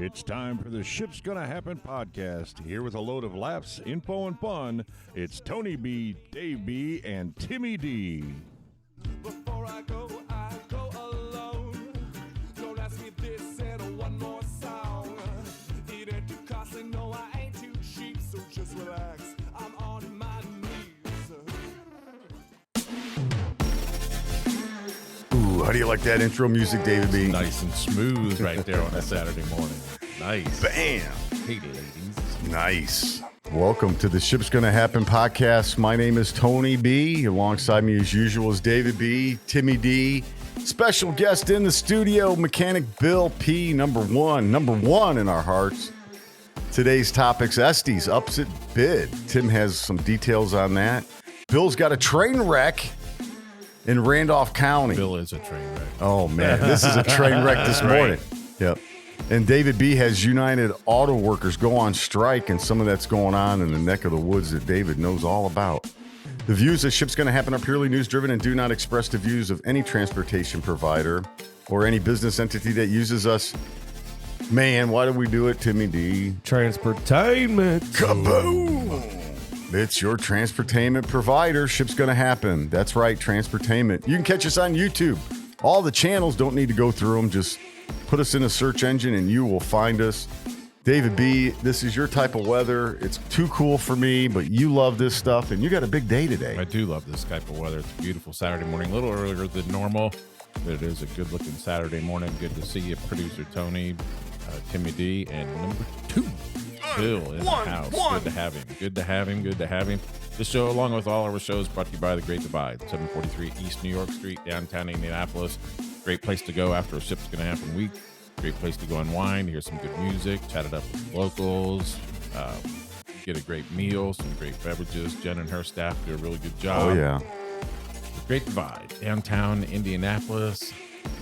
It's time for the Ship's Gonna Happen podcast. Here with a load of laughs, info, and fun, it's Tony B, Dave B, and Timmy D. Before I go alone. Don't ask me this and one more song. It ain't too costly, no, I ain't too cheap, so just relax. I'm on my knees. Ooh, how do you like that intro music, David B? Nice and smooth right there on a Saturday morning. Nice. Bam. Hey, ladies. Nice. Welcome to the Ship's Gonna Happen podcast. My name is Tony B. Alongside me, as usual, is David B, Timmy D. Special guest in the studio, mechanic Bill P. Number one in our hearts. Today's topics: Estes ups at bid. Tim has some details on that. Bill's got a train wreck in Randolph County. Bill is a train wreck. Oh, man. This is a train wreck this morning. Yep. And David B has United Auto Workers go on strike, and some of that's going on in the neck of the woods that David knows all about. The views of Ship's Gonna Happen are purely news-driven and do not express the views of any transportation provider or any business entity that uses us. Man, why do we do it, Timmy D? Transportainment. Kaboom! It's your transportainment provider. Ship's Gonna Happen. That's right, transportainment. You can catch us on YouTube. All the channels, don't need to go through them. Just put us in a search engine and you will find us. David B, this is your type of weather. It's too cool for me, but you love this stuff, and you got a big day today. I do love this type of weather. It's a beautiful Saturday morning, a little earlier than normal, but it is a good-looking Saturday morning. Good to see you, producer Tony, Timmy D, and number two, Bill in the house. Good to have him. Good to have him. This show, along with all our shows, brought to you by The Great Divide, 743 East New York Street, downtown Indianapolis. Great place to go after a Ship's Gonna Happen week. Great place to go unwind, hear some good music, chat it up with locals, get a great meal, some great beverages. Jen and her staff do a really good job. Oh, yeah. The Great Divide, downtown Indianapolis.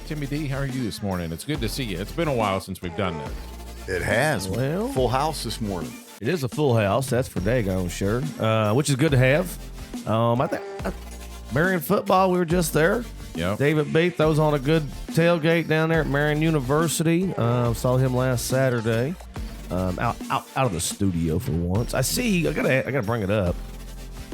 Timmy D, how are you this morning? It's good to see you. It's been a while since we've done this. It has. Well, Full house this morning. it is a full house, that's for daggone sure, which is good to have. I think Marion football, we were just there. Yep. David B throws on a good tailgate down there at Marion University. Saw him last Saturday. Out of the studio for once. I see. I gotta bring it up.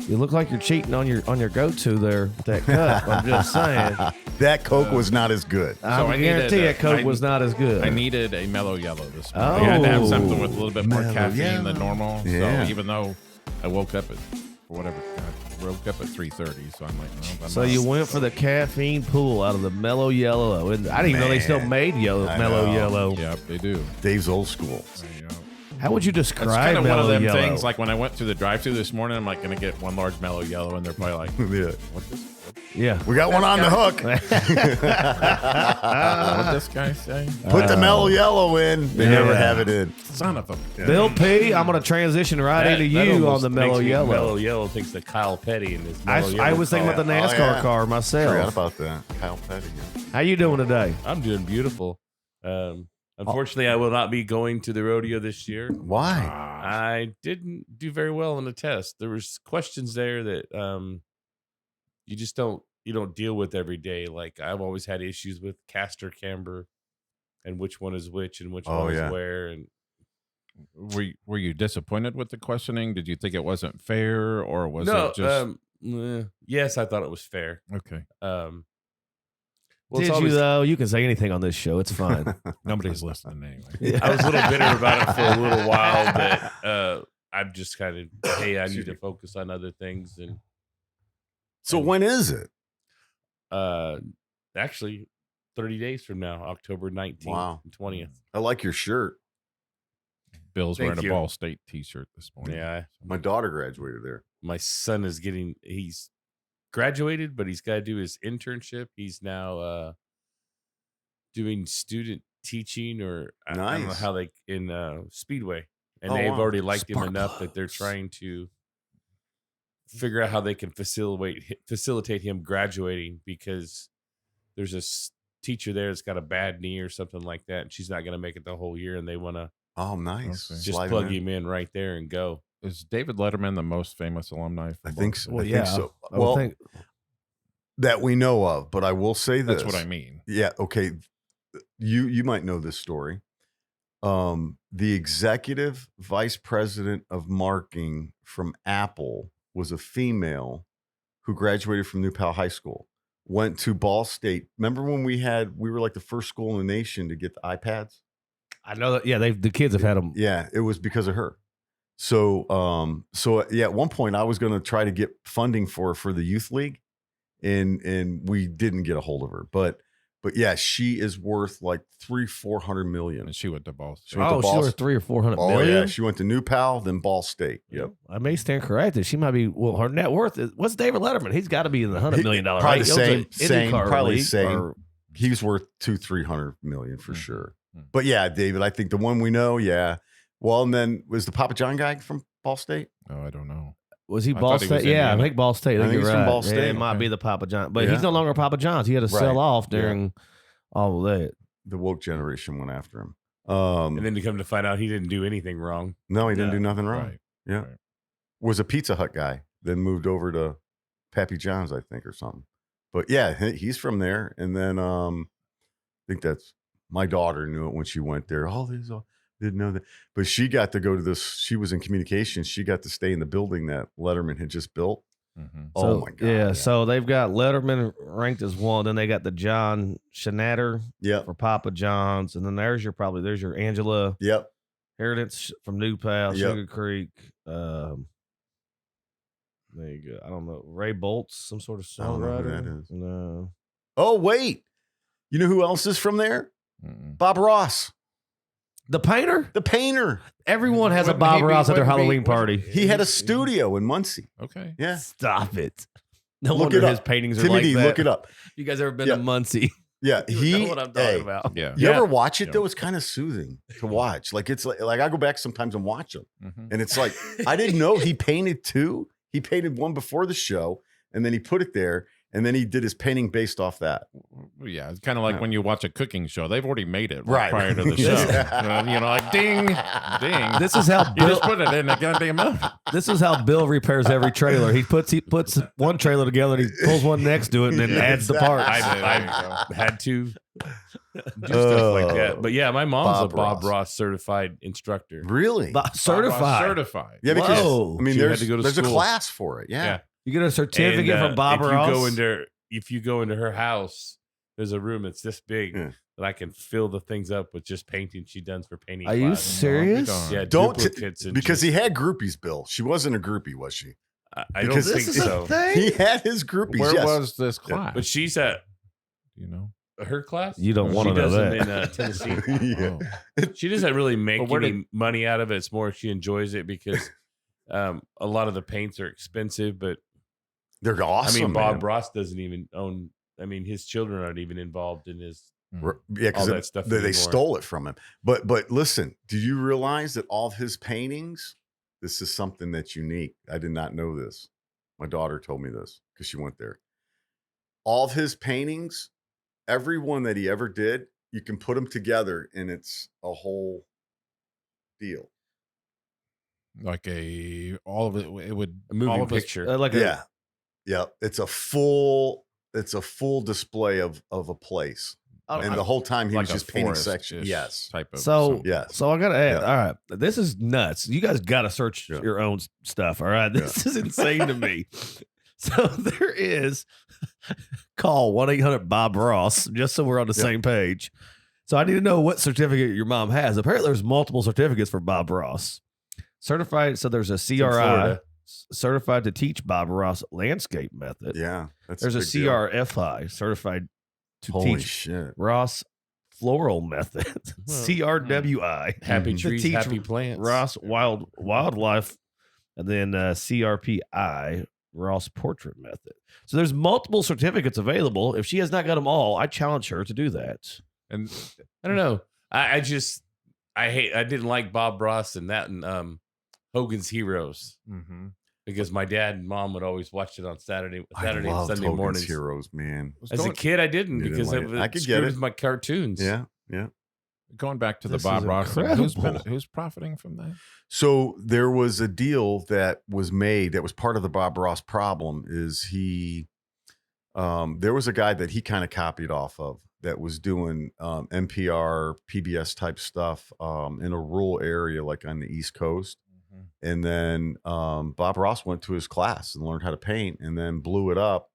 You look like you're cheating on your go-to there with that cup. I'm just saying. That Coke was not as good. I guarantee that Coke was not as good. I needed a mellow yellow this morning. Oh. I had to have something with a little bit more Mellow caffeine yellow. than normal. Yeah. So even though I woke up at, I woke up at 3:30, so I'm like, no. So you went for the caffeine pool out of the mellow yellow. And I didn't even know they still made mellow know. yellow. Yep, they do. Dave's old school. How would you It's describe kind of one mellow of them yellow? things. Like when I went to the drive-thru this morning, I'm like going to get one large mellow yellow, and they're probably like, Yeah. "What this? Yeah. We got one on the hook. What this guy say?" Put the mellow yellow in. They never have it in. Son of a. Bill P, I'm going to transition right into you on the mellow yellow. Mellow yellow thinks that Kyle Petty and his mellow yellow. I was thinking about the Oh, NASCAR yeah. car Forgot myself. about that. Kyle Petty. Yeah. How you doing today? I'm doing beautiful. Unfortunately, I will not be going to the rodeo this year. Why? I didn't do very well on the test. There was questions there that you just don't deal with every day. Like I've always had issues with caster camber and which one is which and which one yeah. is where. And Were you disappointed with the questioning? Did you think it wasn't fair, or was it just yes, I thought it was fair. okay? Well, it's Did you always- though? You can say anything on this show. It's fine. Nobody's listening anyway. I was a little bitter about it for a little while, but I'm just kind of, hey, I need to focus on other things. And So when is it? actually, 30 days from now, October 19th Wow. and 20th. I like your shirt. Bill's Thank wearing you. a Ball State T-shirt this morning. Yeah, My daughter graduated there. my son he's graduated, but he's got to do his internship. He's now doing student teaching, or I don't know Nice. how they in Speedway, and Oh, they've wow. already liked him Spark enough that they're plugs. trying to figure out how they can facilitate him graduating, because there's a teacher there that's got a bad knee or something like that, and she's not going to make it the whole year, and they want to Oh, nice. Okay. just Slide plug in. him in right there and go. Is David Letterman the most famous alumni? I from think Ball so. State? Well, I yeah, think so. I would Well, think- that we know of, but I will say this. That's what I mean. Yeah. Okay. You might know this story. the executive vice president of marketing from Apple was a female who graduated from New Pal High School, went to Ball State. Remember when we were like the first school in the nation to get the iPads? I know that. Yeah, the kids have had them. Yeah, it was because of her. So at one point I was going to try to get funding for the youth league, and we didn't get a hold of her. But yeah, she is worth like $300-400 million. And she went to Ball State. She worth $300 or $400 million. Yeah, she went to New Pal, then Ball State. Yep. I may stand corrected. She might be. Well, her net worth is. What's David Letterman? He's got to be in the $100 million. Probably right? the same. Probably league, same. or- He's worth $200-300 million for sure. But yeah, David, I think the one we know, yeah. Well, and then was the Papa John guy from Ball State? Oh, I don't know. Was he I Ball thought he was State? Yeah, I Indiana. think Ball State. I think he's you're from right. Ball State. Yeah, it might be the Papa John, but Yeah. he's no longer Papa John's. He had to sell Right. off during all of that. The woke generation went after him. And then to come to find out he didn't do anything wrong. No, he didn't Yeah. do nothing wrong. Right. Yeah. Right. Was a Pizza Hut guy, then moved over to Pappy John's, I think, or something. But yeah, he's from there. And then I think that's my daughter knew it when she went there. All these didn't know that. But she got to go to this. She was in communications. She got to stay in the building that Letterman had just built. Mhm. Oh my God. Yeah, so they've got Letterman ranked as one. Then they got the John Schnatter Yep. for Papa John's, and then there's your Angela Yep. Heritage from New Pal, Yep. Sugar Creek. There you go. I don't know. Ray Bolt's some sort of I don't know who songwriter. that is. No. Oh, wait. You know who else is from there? Mm-mm. Bob Ross, The painter? the painter. Everyone has a Wouldn't Bob he be- Ross at their wouldn't be- Halloween party. He had a studio in Muncie. Okay. Yeah. Stop it. No Look wonder it up. his paintings are Timmy like D, that. look it up. You guys ever been Yeah. to Muncie? Yeah. You know what I'm talking about. Yeah. You Yeah. ever watch it Yeah. though? It's kind of soothing to watch. Like it's like I go back sometimes and watch them, Mhm. and it's like I didn't know he painted two. He painted one before the show, and then he put it there, and then he did his painting based off that. Yeah, it's kind of like Yeah. when you watch a cooking show. They've already made it Right. prior to the show. You know, like ding, ding. This is how You Bill. just put it in the goddamn oven. This is how Bill repairs every trailer. He puts one trailer together and he pulls one next to it and then adds the parts. I've had to do stuff like that. But yeah, my mom's Bob a Bob Ross. Ross certified instructor. Really? Certified. Certified. Yeah, because Whoa. I mean, She had there's to go to a school. class for it. Yeah. Yeah. You get a certificate And, from Bob if Ross. if you go into her house, there's a room that's this big Yeah. that I can fill the things up with just painting she does for painting. Are you classes. serious? Yeah, Don't duplicates and because just- he had groupies, Bill. She wasn't a groupie, was she? I don't because think This is so. a thing? He had his groupies. Where yes. was this class? But she's at you know? her class. You don't She want to know does them that. in Tennessee. Yeah. Oh. She doesn't really make But where any money out of it. It's more she enjoys it because a lot of the paints are expensive. But They're awesome. I mean, Bob man. Ross doesn't even own. I mean, his children aren't even involved in his. Yeah, all because that stuff they anymore. stole it from him. But listen, do you realize that all of his paintings? This is something that's unique. I did not know this. My daughter told me this because she went there. All of his paintings, every one that he ever did, you can put them together, and it's a whole deal. Like all of it would A moving all of us- picture. Like Yeah. It's a full display of a place. And the whole time he like was a just painting forest-ish sections. Yes. type of So something. Yes. So I gotta add. Yeah. All right, this is nuts. You guys gotta search Yeah. your own stuff. All right, this is insane to me. So there is call 1-800 Bob-Ross just so we're on the same page. So I need to know what certificate your mom has. Apparently, there's multiple certificates for Bob Ross. Certified. So there's a CRI Florida. certified to teach Bob Ross landscape method. Yeah. That's There's a big deal. CRFI certified to Holy teach shit. Ross floral method. CRWI. Happy Mhm. trees, To teach happy plants. Ross wildlife, and then CRPI Ross portrait method. So there's multiple certificates available. If she has not got them all, I challenge her to do that. And I don't know. I didn't like Bob Ross and that and Hogan's Heroes mhm. because my dad and mom would always watch it on Saturday I and loved Sunday Hogan's mornings. Heroes, man. As a kid, I didn't You didn't because like of it. I could it get screwed it. with my cartoons. Yeah. Yeah. going back to the This Bob is Ross thing, incredible. who's profiting from that? So there was a deal that was made that was part of the Bob Ross problem is there was a guy that he kind of copied off of that was doing NPR, PBS type stuff in a rural area like on the East Coast. And then Bob Ross went to his class and learned how to paint and then blew it up.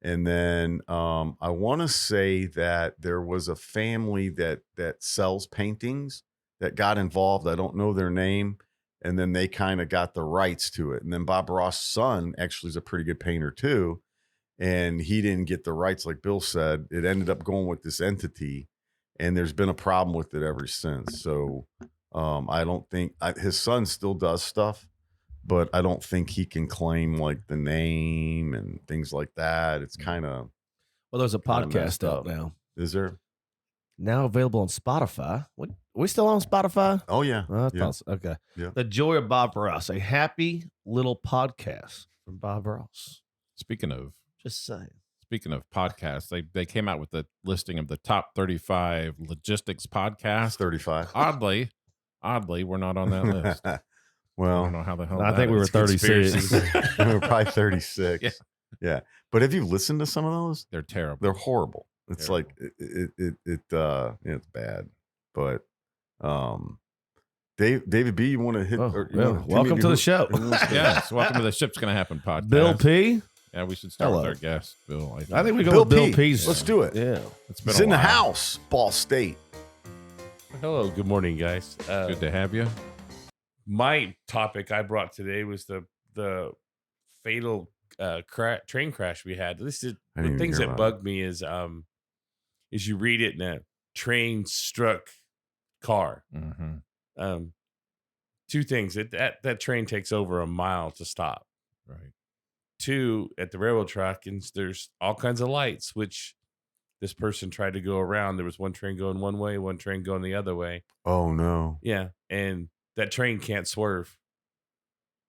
And then I want to say that there was a family that sells paintings that got involved. I don't know their name. And then they kind of got the rights to it. And then Bob Ross' son actually is a pretty good painter too. And he didn't get the rights, like Bill said. It ended up going with this entity. And there's been a problem with it ever since. So I don't think his son still does stuff, but I don't think he can claim like the name and things like that. It's kind of there's a podcast out now. Is there? Now available on Spotify. What, are we still on Spotify? Oh yeah. Okay. Yeah. The Joy of Bob Ross, a happy little podcast from Bob Ross. Speaking of podcasts, they came out with the listing of the top 35 logistics podcasts. 35. Oddly, we're not on that list. Well, I don't know how the hell. I think we were 36. we were probably 36. Yeah. But have you listened to some of those? They're terrible. They're horrible. It's terrible. Like it's bad. But David B, you want to hit? Welcome to the show. Yes, welcome to the Ship's Gonna Happen podcast. Bill P. Yeah, we should start with our guest, Bill. I think we go Bill with Bill P. P's. Let's do it. Yeah, It's in the house, Ball State. Hello, good morning, guys. Good to have you. My topic I brought today was the fatal train crash we had. This is the things that bug me is you read it in a train struck car. Mm-hmm. Two things that train takes over a mile to stop. Right. Two, at the railroad track, and there's all kinds of lights, which this person tried to go around. There was one train going one way, one train going the other way. Oh no. Yeah, and that train can't swerve.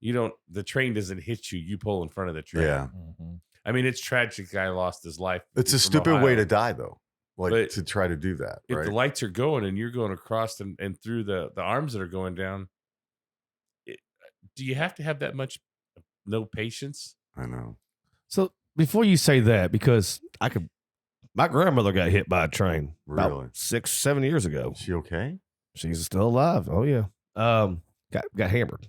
The train doesn't hit you. You pull in front of the train. Yeah. Mm-hmm. I mean, it's tragic. Guy lost his life. It's a stupid way to die, though. Like to try to do that. If right? the lights are going and you're going across and through the arms that are going down, do you have to have that much no patience? I know. So before you say that, because my grandmother got hit by a train Really? about 6-7 years ago. Is she okay? She's still alive. Oh yeah. Got hammered.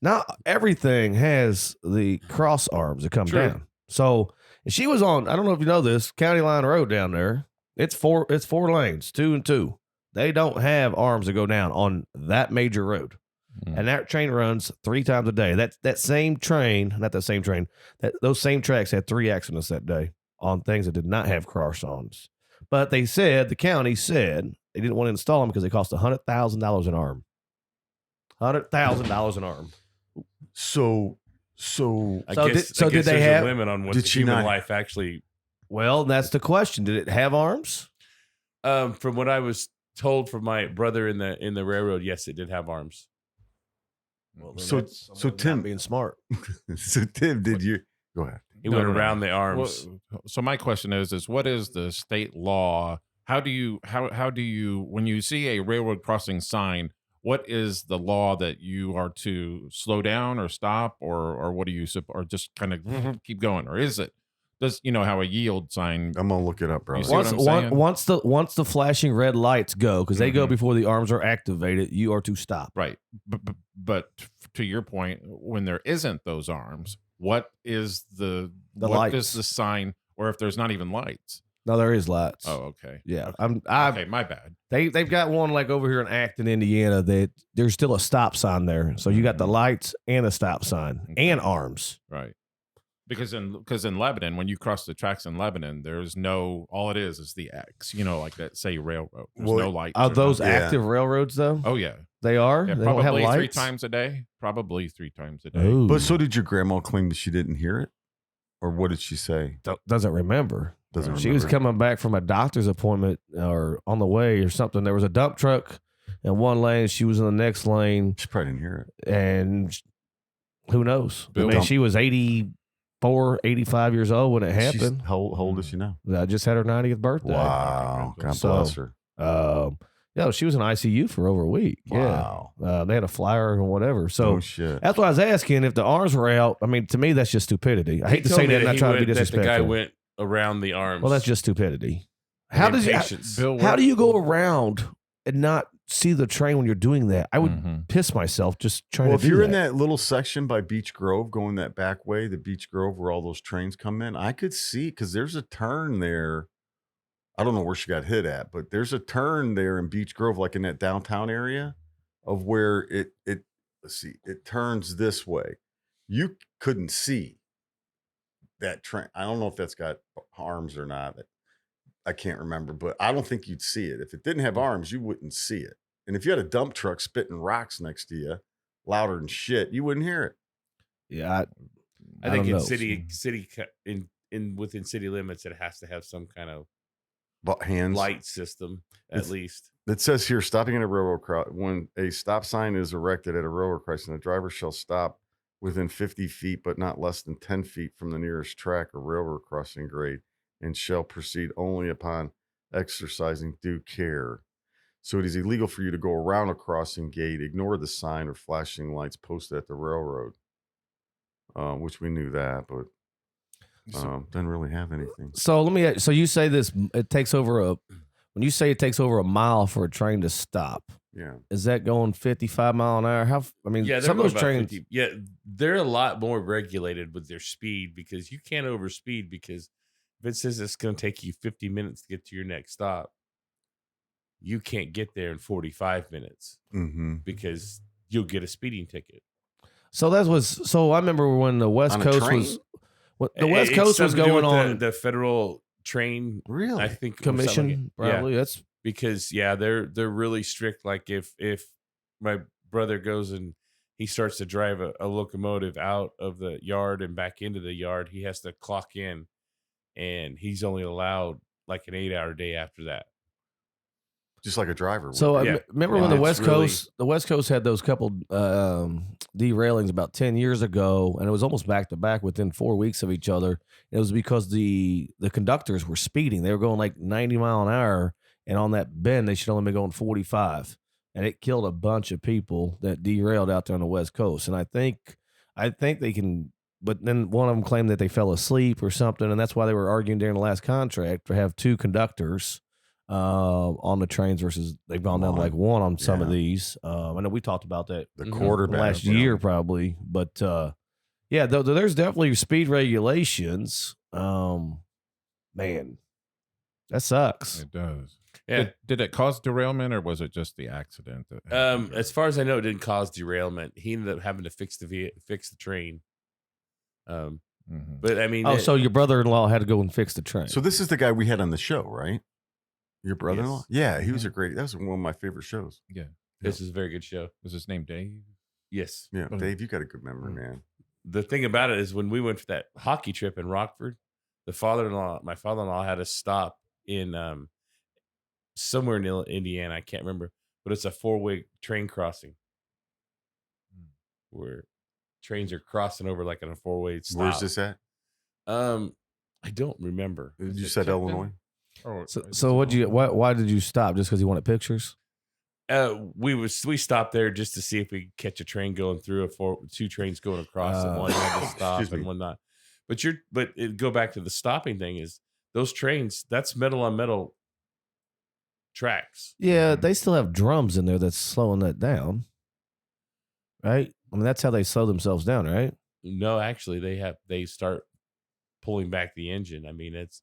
Now everything has the cross arms that come down. So she was on, I don't know if you know this, County Line Road down there. It's four lanes, 2 and 2. They don't have arms that go down on that major road. And that train runs 3 times a day. That same train, not that same train, those same tracks had 3 accidents that day on things that did not have cross arms. But the county said they didn't want to install them because they cost $100,000 an arm. $100,000 an arm. So I guess did they there's have a limit on what did the she human not- life actually? Well, that's the question. Did it have arms? From what I was told from my brother in the railroad, yes, it did have arms. Well, so Tim being smart. So Tim, did you go ahead? He went around the arms. Well, so my question is what is the state law? How do you when you see a railroad crossing sign, what is the law that you are to slow down or stop or what do you or just kind of keep going, or is it how a yield sign? I'm gonna look it up, bro. You see what I'm saying? Once the flashing red lights go, because they go before the arms are activated, you are to stop. Right, but to your point, when there isn't those arms, what is the what lights. is the sign, or if there's not even lights? No, there is lights. Oh, okay. Yeah, Okay, my bad. They've got one like over here in Acton, Indiana. That there's still a stop sign there, so you got the lights and a stop sign and arms. Right. Because in Lebanon, when you cross the tracks in Lebanon, there's all it is the X, like that, say railroad. There's no lights. Are or those nothing. active railroads though? Oh yeah, they are. Yeah, they don't have probably lights? 3 times a day. Probably 3 times a day. Ooh. But so did your grandma claim that she didn't hear it, or what did she say? Doesn't remember. Doesn't She was remember. coming back from a doctor's appointment or on the way or something. There was a dump truck in one lane. She was in the next lane, She probably didn't hear it. and who knows? Bill- She was 84, 85 years old when it happened. How old is she now? I just had her 90th birthday. Wow, God So, bless her. She was in ICU for over a week. Wow. Yeah. They had a flyer and whatever. So Oh shit. that's why I was asking if the arms were out. I mean, to me, that's just stupidity. I hate to say that and not try to be That the guy disrespectful. went around the arms. Well, that's just stupidity. How does Impatience. how do you go around and not see the train when you're doing that? I would piss myself just trying Well, to if do you're that. in that little section by Beach Grove, going that back way, the Beach Grove where all those trains come in, I could see because there's a turn there. I don't know where she got hit at, but there's a turn there in Beach Grove, like in that downtown area, of where it let's see, it turns this way. You couldn't see that train. I don't know if that's got arms or not. I can't remember, but I don't think you'd see it. If it didn't have arms, you wouldn't see it. And if you had a dump truck spitting rocks next to you, louder than shit, you wouldn't hear it. Yeah, I think don't in know. within city limits, it has to have some kind of But hands. light system at least. It says here, stopping at a railroad crossing. When a stop sign is erected at a railroad crossing, the driver shall stop within 50 feet, but not less than 10 feet from the nearest track or railroad crossing grade, and shall proceed only upon exercising due care. So it is illegal for you to go around a crossing gate, ignore the sign or flashing lights posted at the railroad, which we knew that, but doesn't really have anything. So let me. So you say this? It takes over a. When you say it takes over a mile for a train to stop, Yeah. is that going 55 mile an hour? How? I mean, Yeah, some of those trains. 50. Yeah, they're a lot more regulated with their speed because you can't overspeed because if it says it's going to take you 50 minutes to get to your next stop, you can't get there in 45 minutes because you'll get a speeding ticket. So that was. So I remember when the West On a Coast train? was. The West Coast was something to do going with on the federal train. Really? I think or something commission. like it. Probably Yeah, that's. because they're really strict. Like if my brother goes and he starts to drive a locomotive out of the yard and back into the yard, he has to clock in, and he's only allowed like an 8-hour day after that. Just like a driver would. So Yeah. remember Yeah, when it's the West Coast had those couple derailings about 10 years ago, and it was almost back to back within 4 weeks of each other. And it was because the conductors were speeding; they were going like 90 mile an hour, and on that bend they should only be going 45, and it killed a bunch of people that derailed out there on the West Coast. And I think they can. But then one of them claimed that they fell asleep or something, and that's why they were arguing during the last contract to have 2 conductors on the trains versus they've gone down to like 1 on some of these. I know we talked about that The quarterback. last year probably, but yeah, there's definitely speed regulations. Man, that sucks. It does. Yeah. Did it cause derailment or was it just the accident? That As far as I know, it didn't cause derailment. He ended up having to fix the train. But I mean, So your brother-in-law had to go and fix the train. So this is the guy we had on the show, right? Your brother-in-law? Yes. Yeah, he was that was one of my favorite shows. yeah. this is a very good show. Was his name Dave? Yes. Yeah, Dave, you got a good memory, man. The thing about it is when we went for that hockey trip in Rockford, my father-in-law had us stop in somewhere in Indiana. I can't remember, but it's a 4-way train crossing where trains are crossing over like in a 4-way stop. Where's this at? I don't remember. You said Illinois? So why did you stop? Just because you wanted pictures? We stopped there just to see if we could catch a train going through 2 trains going across and one had to stop Excuse and me. one not. But go back to the stopping thing is those trains, that's metal on metal tracks. Yeah, they still have drums in there that's slowing that down, right? I mean, that's how they slow themselves down, right? No, actually they start pulling back the engine. I mean, it's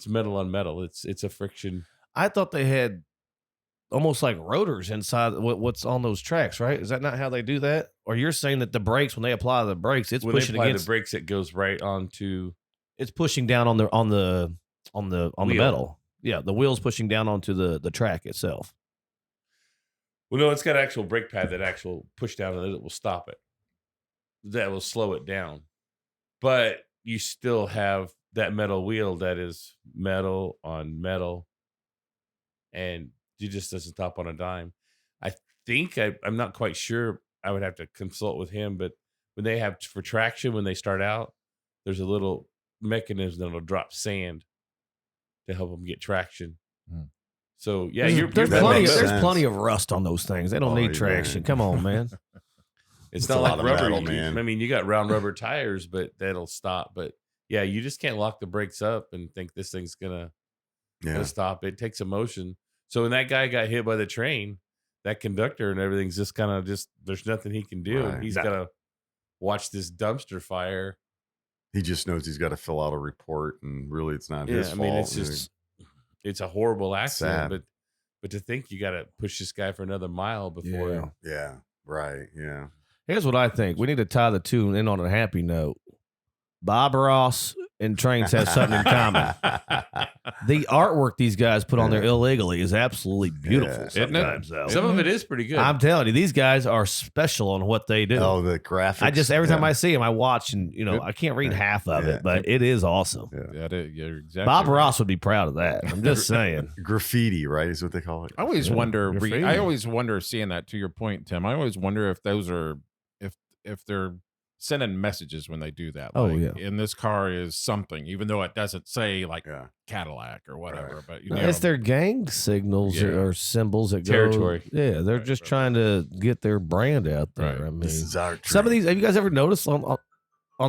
metal on metal. It's a friction. I thought they had almost like rotors inside what's on those tracks, right? Is that not how they do that? Or you're saying that the brakes, when they apply the brakes, it's When pushing they apply against the brakes, it goes right onto. it's pushing down on the metal. Yeah, the wheel's pushing down onto the track itself. Well, no, it's got an actual brake pad that actual push down and it will stop it. That will slow it down. But you still have that metal wheel that is metal on metal. And it just doesn't stop on a dime. I think I'm not quite sure. I would have to consult with him. But when they have for traction, when they start out, there's a little mechanism that'll drop sand to help them get traction. So yeah, there's plenty of rust on those things. They don't need yeah. traction. Come on, man. It's a not lot like of rubber, metal, man. I mean, you got round rubber tires, but that'll stop. But yeah, you just can't lock the brakes up and think this thing's gonna Gotta stop. It takes emotion. So when that guy got hit by the train, that conductor and everything's just kind of there's nothing he can do. Right. He's got to watch this dumpster fire. He just knows he's got to fill out a report, and really it's not his fault. I mean, it's a horrible accident, Sad. but to think you got to push this guy for another mile before. Yeah. Right. Yeah. Here's what I think. We need to tie the two in on a happy note. Bob Ross and trains have something in common. The artwork these guys put on there illegally is absolutely beautiful. Yeah. Sometimes, though. Some of it is pretty good. I'm telling you, these guys are special on what they do. Oh, the graphics. Every time I see them, I watch, and I can't read half of it, but it is awesome. You're exactly Bob right. Ross would be proud of that. I'm just saying. Graffiti, right, is what they call it. I always wonder. Graffiti. I always wonder, seeing that, to your point, Tim. I always wonder if those are if they're sending messages when they do that. Oh, like, yeah. in this car is something, even though it doesn't say like Cadillac or whatever. But It's their gang signals or symbols that Territory. go. Yeah, they're just trying to get their brand out there. Right. I mean, This is our some of train. these. Have you guys ever noticed on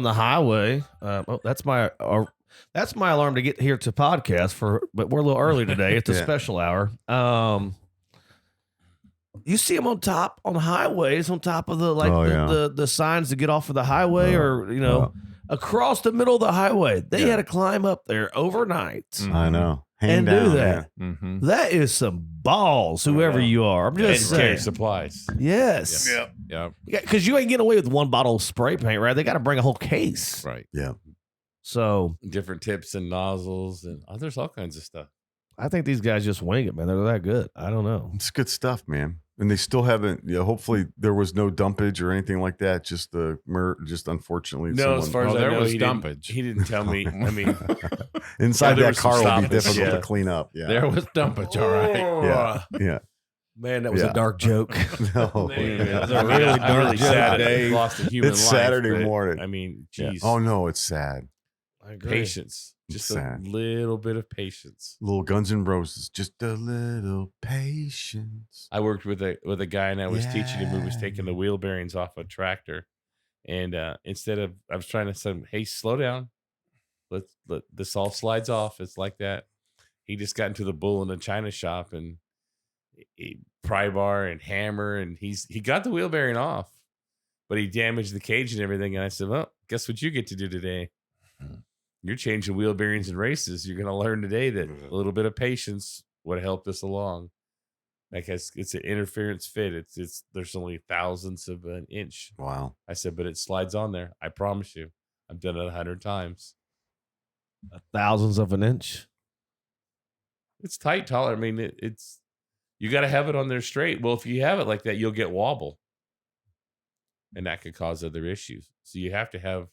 the highway? That's my alarm to get here to podcast but we're a little early today. It's a special hour. You see them on the highways, on top of the signs to get off of the highway, across the middle of the highway. They had to climb up there overnight I know. Hang and down, do that. yeah. Mm-hmm. That is some balls, whoever you are. I'm just and carry saying. supplies. Yes. Yeah. Because you ain't getting away with one bottle of spray paint, right? They got to bring a whole case. Right. Yeah. So Different tips and nozzles, and there's all kinds of stuff. I think these guys just wing it, man. They're that good. I don't know. It's good stuff, man. And they still haven't. Hopefully, there was no dumpage or anything like that. Just just unfortunately, No, as far as I there know, was he dumpage. He didn't tell me. I mean, inside there that was some car will be stoppage, difficult to yeah. clean up. Yeah, There was dumpage. All right. yeah. Man, that was Yeah. a dark joke. No, it was yeah. a really sad Dave. lost a human It's life, Saturday but, morning. I mean, Yeah. geez. Oh no, it's sad. I agree. Patience. It's Just sad. a little bit of patience. Little Guns N' Roses, just a little patience. I worked with a guy, and I was teaching him who was taking the Yeah. wheel bearings off a tractor, and instead of I was trying to say, "Hey, slow down, let this all slides off." It's like that. He just got into the bull in the china shop and pry bar and hammer, and he got the wheel bearing off, but he damaged the cage and everything. And I said, "Well, guess what you get to do today? You're changing wheel bearings in races. You're going to learn today that a little bit of patience would help us along." Like it's an interference fit. It's there's only thousandths of an inch. Wow. I said, but it slides on there. I promise you. I've done it 100 times. Thousands of an inch. It's tight, taller. I mean, it's you got to have it on there straight. Well, if you have it like that, you'll get wobble, and that could cause other issues. So you have to have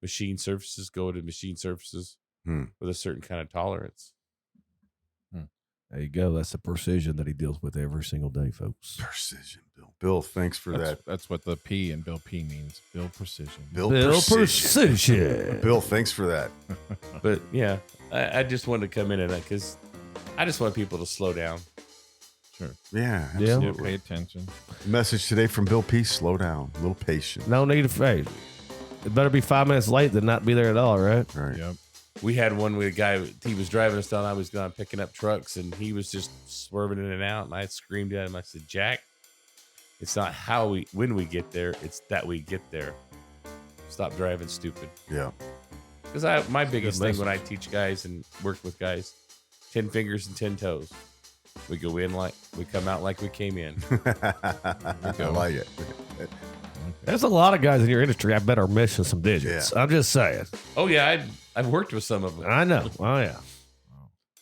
machine surfaces, go to machine surfaces with a certain kind of tolerance. There you go. That's the precision that he deals with every single day, folks. Precision, Bill. Bill, thanks for that. That's what the P in Bill P means. Bill Precision. Bill Precision. Bill, thanks for that. But yeah, I just wanted to come in and because I just want people to slow down. Sure. Yeah, Yeah. absolutely. Pay attention. Message today from Bill P. Slow down. A little patient. No need of faith. It better be 5 minutes late than not be there at all, right? Right. Yep. We had one with a guy, he was driving us down. I was gone picking up trucks, and he was just swerving in and out. And I screamed at him. I said, "Jack, it's not when we get there, it's that we get there. Stop driving stupid." Yeah. Because my biggest Good thing when I teach guys and work with guys, 10 fingers and 10 toes. We go in like we come out like we came in. I like it. There's a lot of guys in your industry I bet are missing some digits. Yeah. I'm just saying. Oh yeah, I've worked with some of them. I know. Oh, yeah.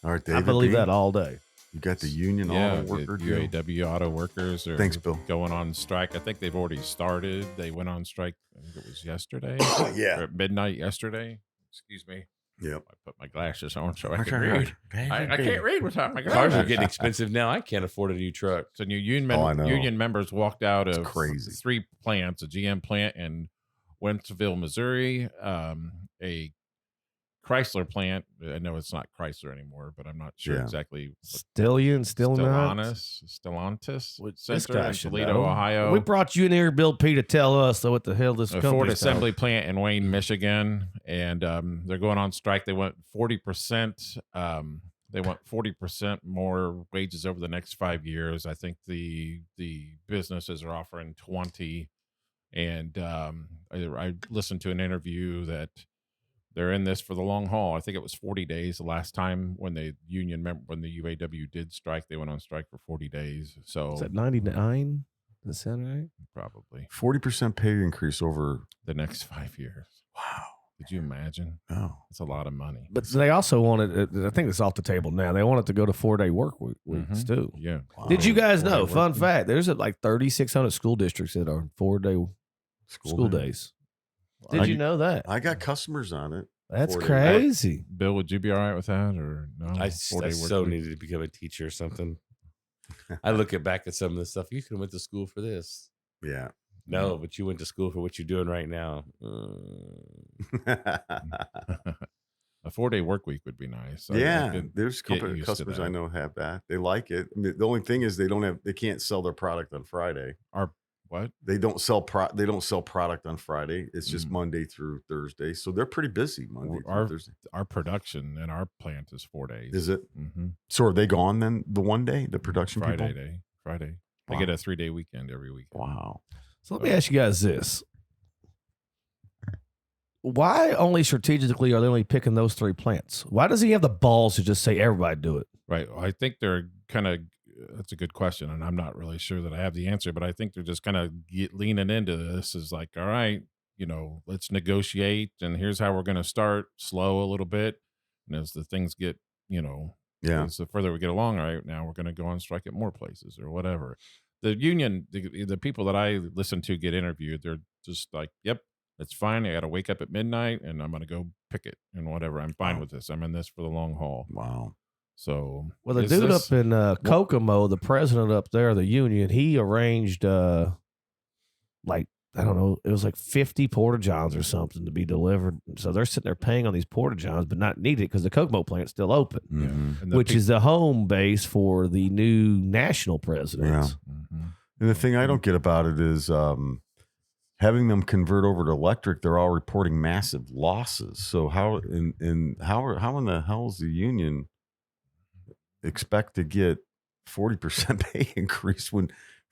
All right, David. I believe B, that all day. You got the union Yeah, auto worker the deal. UAW auto workers are Thanks, Bill. going on strike. I think they've already started. They went on strike, I think it was yesterday. Yeah. Or at midnight yesterday. Excuse me. Yep. I put my glasses on so I can read. I can't read without my glasses. Cars are getting expensive now. I can't afford a new truck. So new I know. union members walked out of crazy. 3 plants, a GM plant in Wentzville, Missouri, a Chrysler plant. I know it's not Chrysler anymore, but I'm not sure Yeah. exactly. Stellantis. Stellantis This Center guy in should Toledo, know. Ohio. We brought you in here, Bill P, to tell us what the hell this A company's Ford called. assembly plant in Wayne, Michigan, and they're going on strike. They want 40%. They want 40% more wages over the next 5 years. I think the businesses are offering 20. And I listened to an interview that they're in this for the long haul. I think it was 40 days the last time when the UAW did strike. They went on strike for 40 days. So Is that 99? Does that sound right? probably 40% pay increase over. the next 5 years. Wow. Could you imagine? Oh. That's a lot of money. But they also wanted, I think it's off the table now. They want it to go to 4-day work weeks Mhm. too. Yeah. Wow. Did you guys know? 4-day Fun work week. fact: there's like 3,600 school districts that are 4-day school day. days. Did you know that? I got customers on it. That's 4-day. crazy. Bill, would you be all right with that or no? I 4-day work so week? needed to become a teacher or something. I look back at some of the stuff. You could have went to school for this. Yeah. No, but you went to school for what you're doing right now. A 4-day work week would be nice. I Yeah, could there's get company used to customers I that. know have that. They like it. I mean, the only thing is they can't sell their product on Friday. What? They don't sell product on Friday. It's just Mm. Monday through Thursday. So they're pretty busy Monday Our- through Thursday. Our production in our plant is 4 days. Is it? Mm-hmm. So are they gone then the one day, the production Friday people? day? Friday. Wow. They get a 3-day weekend every week. Wow. So let me ask you guys this: why only strategically are they only picking those 3 plants? Why does he have the balls to just say everybody do it? Right. I think they're kind of, that's a good question. And I'm not really sure that I have the answer, but I think they're just kind of leaning into this is like, all right, let's negotiate. And here's how we're going to start slow a little bit. And as the things get, Yeah. as the further we get along, all right, now we're going to go on strike at more places or whatever. The union, the people that I listen to get interviewed, they're just like, yep, that's fine. I got to wake up at midnight and I'm going to go picket and whatever. I'm fine Wow. with this. I'm in this for the long haul. Wow. So, Well, the is dude this- up in Kokomo, the president up there, the union, he arranged I don't know, it was like 50 porta-johns or something to be delivered. So they're sitting there paying on these porta-johns, but not needed because the Kokomo plant's still open, Mhm. and the which peop- is the home base for the new national president. Mhm. And the thing I don't get about it is having them convert over to electric, they're all reporting massive losses. So how in the hell is the union expect to get 40% pay increase when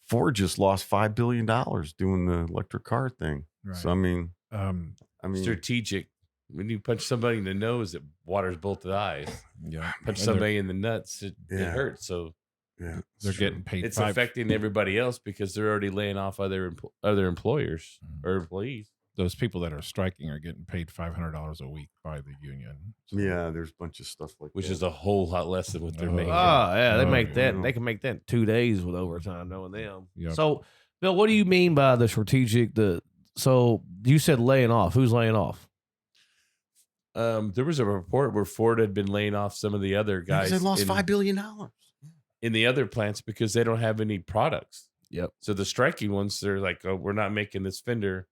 Ford just lost $5 billion doing the electric car thing? Right. So I mean, Strategic. When you punch somebody in the nose, it waters both the eyes. Yeah. Punch And somebody in the nuts, it Yeah. hurts. So yeah, they're getting paid it's five. affecting everybody else because they're already laying off other employers or employees. Those people that are striking are getting paid $500 a week by the union. So- Yeah, there's a bunch of stuff like Which that. is a whole lot less than what they're Oh, making. Oh, yeah, they Oh, make that. yeah. They can make that in 2 days with overtime, knowing them. Yep. So, Bill, what do you mean by the strategic? So you said laying off. Who's laying off? There was a report where Ford had been laying off some of the other Because guys they lost in, $5 billion. in the other plants because they don't have any products. Yep. So the striking ones, they're like, "Oh, we're not making this fender."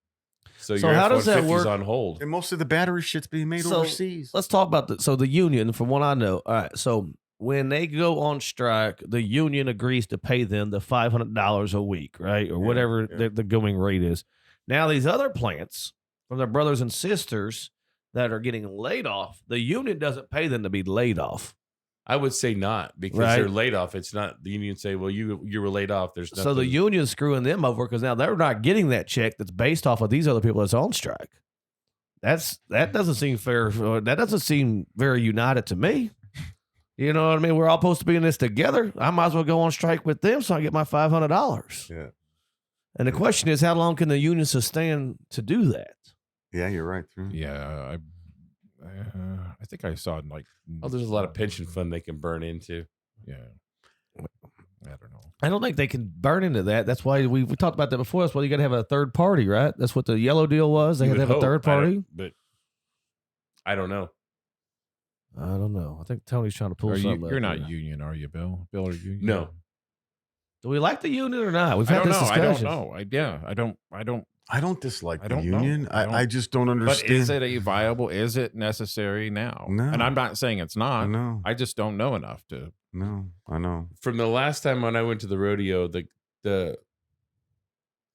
So So your how does that F-150's work? on hold. And most of the battery shit's being made So, overseas. Let's talk about the union. From what I know, all right. So when they go on strike, the union agrees to pay them the $500 a week, right, or whatever yeah. the going rate is. Now these other plants, from their brothers and sisters that are getting laid off, the union doesn't pay them to be laid off. I would say not because Right. they're laid off. It's not the union say, "Well, you were laid off." There's nothing. So the union's screwing them over because now they're not getting that check that's based off of these other people that's on strike. That doesn't seem fair. That doesn't seem very united to me. You know what I mean? We're all supposed to be in this together. I might as well go on strike with them so I get my $500. Yeah. And the question is, how long can the union sustain to do that? Yeah, you're right. Yeah. I think I saw like. Oh, there's a lot of pension fund they can burn into. Yeah. I don't know. I don't think they can burn into that. That's why we talked about that before. That's why you got to have a third party, right? That's what the yellow deal was. They You had to would have a hope. third party. But I don't know. I don't know. I think Tony's trying to pull something up You're not here. union, are you, Bill? Bill, are you? No. Do we like the union or not? We've I had don't this know. discussion. I don't know. I don't I don't dislike I the don't know. union. I don't- I just don't But understand. is it a viable? Is it necessary now? No. And I'm not saying it's not. No. I just don't know enough to. No, I know. From the last time when I went to the rodeo,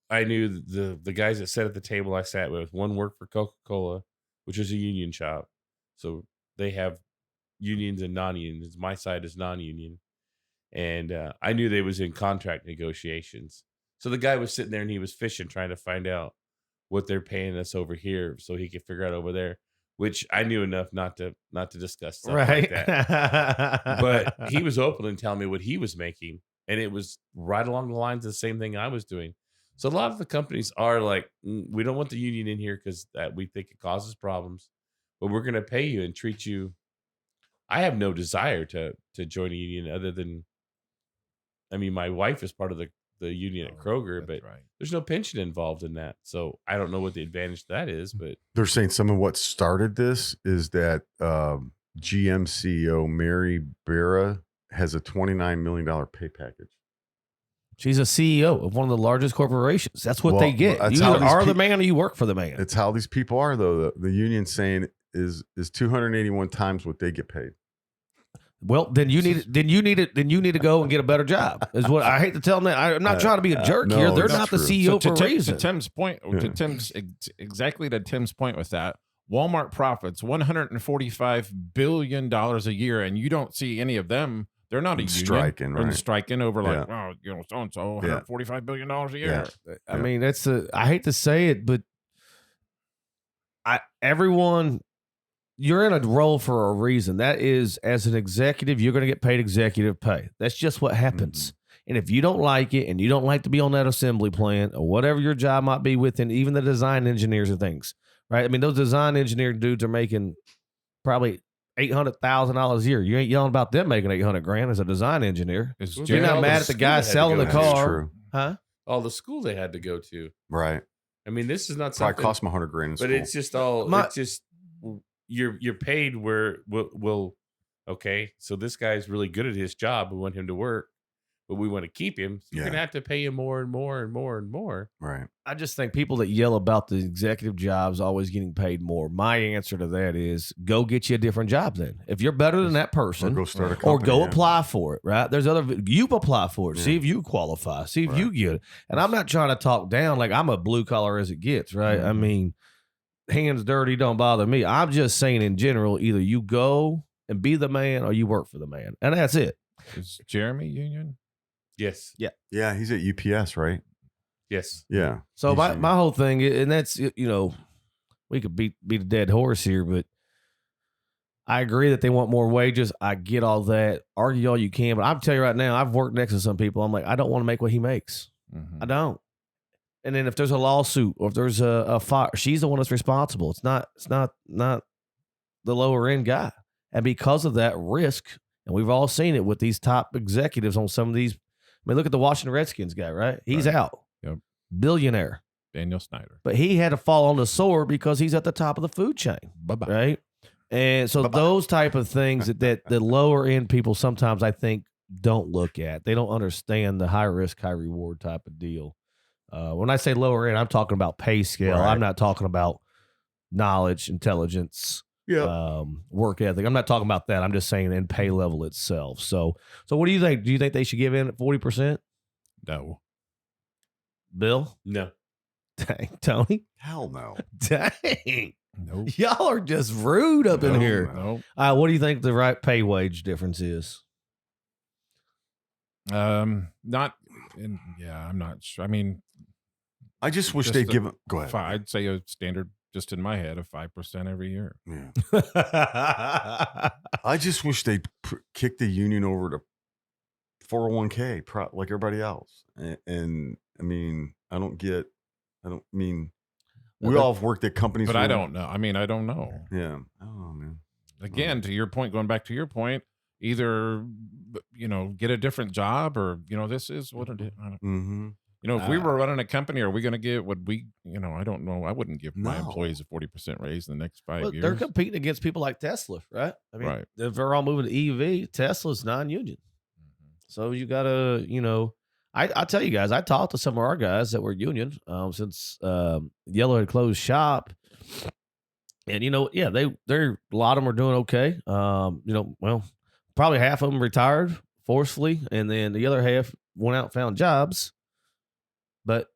I knew the guys that sat at the table I sat with. One worked for Coca-Cola, which is a union shop, so they have unions and non-unions. My side is non-union, and I knew they was in contract negotiations. So the guy was sitting there and he was fishing, trying to find out what they're paying us over here, so he could figure out over there. Which I knew enough not to discuss stuff like that. But he was open and telling me what he was making, and it was right along the lines of the same thing I was doing. So a lot of the companies are like, we don't want the union in here because we think it causes problems, but we're going to pay you and treat you. I have no desire to join a union other than, I mean, my wife is part of the union at Kroger, but right. there's no pension involved in that. So I don't know what the advantage to that is, but They're saying some of what started this is that GM CEO Mary Barra has a $29 million pay package. She's a CEO of one of the largest corporations. That's what Well, they get. that's You how either these are the peop- man or you work for the man. It's how these people are, though. The union saying is 281 times what they get paid. Well, then you need to go and get a better job. Is what I hate to tell them that. I'm not trying to be a jerk no, here. They're it's not the true. CEO for a reason. To Tim's point, exactly to Tim's point with that, Walmart profits $145 billion a year, and you don't see any of them. They're not a union. Striking, They're right. striking over like, Yeah. so-and-so, $145 billion a year. I mean, I hate to say it, but everyone, you're in a role for a reason. That is, as an executive, you're going to get paid executive pay. That's just what happens. And if you don't like it and you don't like to be on that assembly plant or whatever your job might be within, even the design engineers and things, right? I mean, those design engineer dudes are making probably $800,000 a year. You ain't yelling about them making $800,000 as a design engineer. Is Well, You're all not the mad at the school guy they had to selling go the to. That's car, true. huh? all the school they had to go to. Right. I mean, this is not Probably something. cost them $100,000 in But school. it's just all. It's just you're paid where we'll. Okay, so this guy's really good at his job. We want him to work, but we want to keep him. So you're Yeah. gonna have to pay him more and more and more and more. Right. I just think people that yell about the executive jobs always getting paid more. My answer to that is go get you a different job then. If you're better than that Or person, go start a or company. go yeah. apply for it, right? There's you apply for it. Yeah. See if you qualify. See if you Right. get it. And I'm not trying to talk down like I'm a blue collar as it gets, right? I mean, hands dirty don't bother me. I'm just saying in general, either you go and be the man or you work for the man. And that's it. Is Jeremy union? Yes, Yeah, he's at UPS, right? yes. Yeah. So He's my union. whole thing, and that's, we could beat a dead horse here, but I agree that they want more wages. I get all that. Argue all you can, but I'm telling you right now, I've worked next to some people. I'm like, I don't want to make what he makes. Mhm. I don't. And then if there's a lawsuit or if there's a fire, she's the one that's responsible. It's not the lower end guy. And because of that risk, and we've all seen it with these top executives on some of these. I mean, look at the Washington Redskins guy, right? He's Right. out. Yep. Billionaire. Daniel Snyder. But he had to fall on the sword because he's at the top of the food chain, Bye-bye. right? And so those type of things that the lower end people sometimes I think don't look at. They don't understand the high risk, high reward type of deal. When I say lower end, I'm talking about pay scale. Right. I'm not talking about knowledge, intelligence, work ethic. I'm not talking about that. I'm just saying in pay level itself. So what do you think? Do you think they should give in at 40%? No. Bill? No. Dang. Tony? Hell no. Dang. Nope. Y'all are just rude up in No, here. no. What do you think the right pay wage difference is? I'm not sure. I mean, I just wish Just they'd the- give him. Go ahead. I'd say a standard, just in my head, of 5% every year. Yeah. I just wish they'd kick the union over to 401k like everybody else. And I mean, we But- all have worked at companies. But I where- don't know. I mean, I don't know. Yeah. I don't know, man. Again, to your point, going back to your point, either get a different job, or this is what it is. I don't, Mm-hmm. if we were running a company, are we going to get what we? I don't know. I wouldn't give my No. employees a 40% raise in the next 5 Well, years. they're competing against people like Tesla, right? I mean, Right. if they're all moving to EV, Tesla's non-union. So you got to, I tell you guys, I talked to some of our guys that were union since Yellow had closed shop. And, yeah, they're a lot of them are doing okay. Well, probably half of them retired forcefully, and then the other half went out and found jobs. But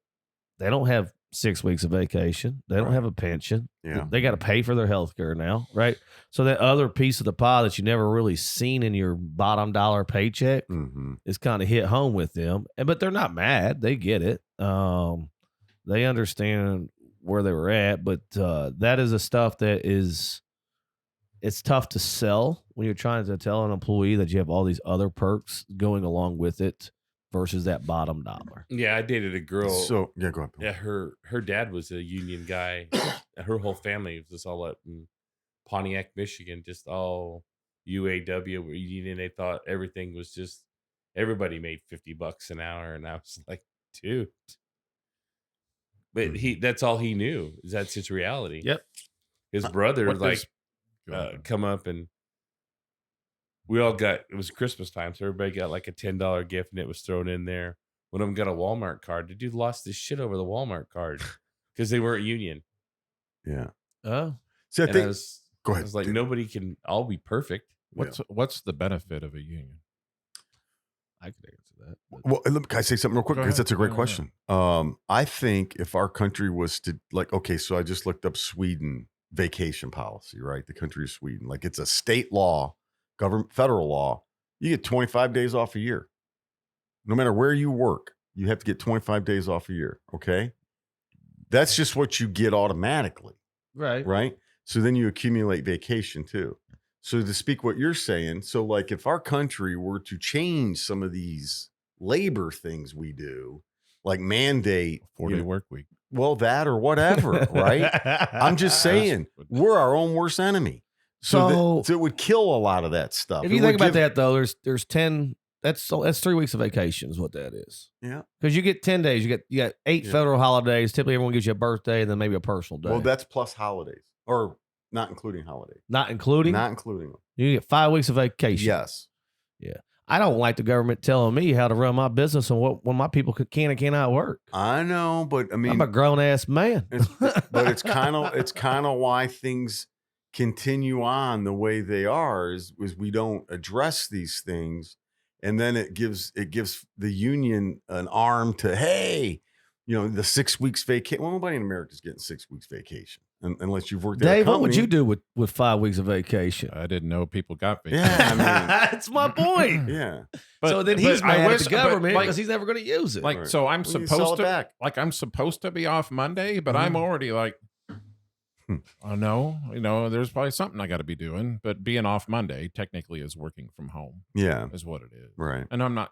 they don't have 6 weeks of vacation. They don't have a pension. Yeah. They got to pay for their health care now, right? So that other piece of the pie that you never really seen in your bottom dollar paycheck is kind of hit home with them. But they're not mad. They get it. They understand where they were at, but that is the stuff that it's tough to sell when you're trying to tell an employee that you have all these other perks going along with it versus that bottom dollar. Yeah, I dated a girl. So yeah, go ahead. Yeah, her dad was a union guy. Her whole family was just all up in Pontiac, Michigan, just all UAW were union. They thought everything was just everybody made $50 an hour, and I was like, dude. But that's all he knew. That's his reality. Yep. His brother come up, and we all got, it was Christmas time, so everybody got like a $10 gift, and it was thrown in there. One of them got a Walmart card. The dude lost his shit over the Walmart card because they weren't union. Yeah. Oh. So go ahead. I was like, dude. nobody can all be perfect. What's the benefit of a union? I could answer that. Well, can I say something real quick? Because that's a great question. I think if our country was to so I just looked up Sweden vacation policy, right? The country of Sweden. Like it's a state law, federal law. You get 25 days off a year. No matter where you work, you have to get 25 days off a year. Okay. That's just what you get automatically. Right. Right. So then you accumulate vacation too. So to speak what you're saying, so like if our country were to change some of these labor things we do, like mandate 4-day work week. Well, that or whatever, right? I'm just saying we're our own worst enemy. So it would kill a lot of that stuff. If you think about that though, there's 10. That's 3 weeks of vacation is what that is. Yeah. Because you get 10 days. You got 8 federal holidays. Typically everyone gives you a birthday and then maybe a personal day. Well, that's plus holidays or not including holidays. Not including them. You get 5 weeks of vacation. Yes. Yeah. I don't like the government telling me how to run my business and when my people can and cannot work. I know, but I mean, I'm a grown ass man. But it's kind of why things continue on the way they are is we don't address these things. And then it gives the union an arm to, hey, the 6 weeks vacation. Well, nobody in America is getting 6 weeks vacation unless you've worked at a Dave, company. what would you do with 5 weeks of vacation? I didn't know people got vacation. Yeah, I mean, that's my point. Yeah. So then he's mad at the government because he's never going to use it. Like, so I'm supposed to be off Monday, but I'm already like, oh no, there's probably something I got to be doing. But being off Monday technically is working from home. Yeah, is what it is. Right. And I'm not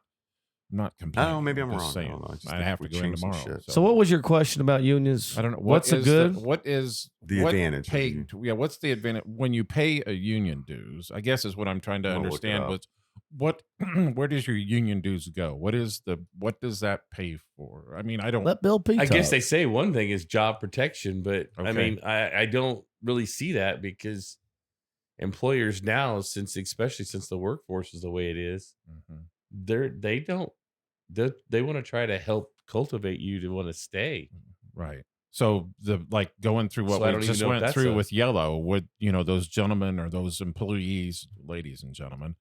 complaining. Oh, maybe I'm just wrong. Saying, I have to go in tomorrow. So what was your question about unions? I don't know. What is the advantage? What's the advantage when you pay a union dues? I guess is what I'm trying to understand was where does your union dues go? What does that pay for? I mean, I don't let Bill P. I guess they say one thing is job protection, but okay. I mean, I don't really see that because employers now, especially since the workforce is the way it is, they want to try to help cultivate you to want to stay. Right. So going through what we just went through with Yellow, would those gentlemen or those employees, ladies and gentlemen,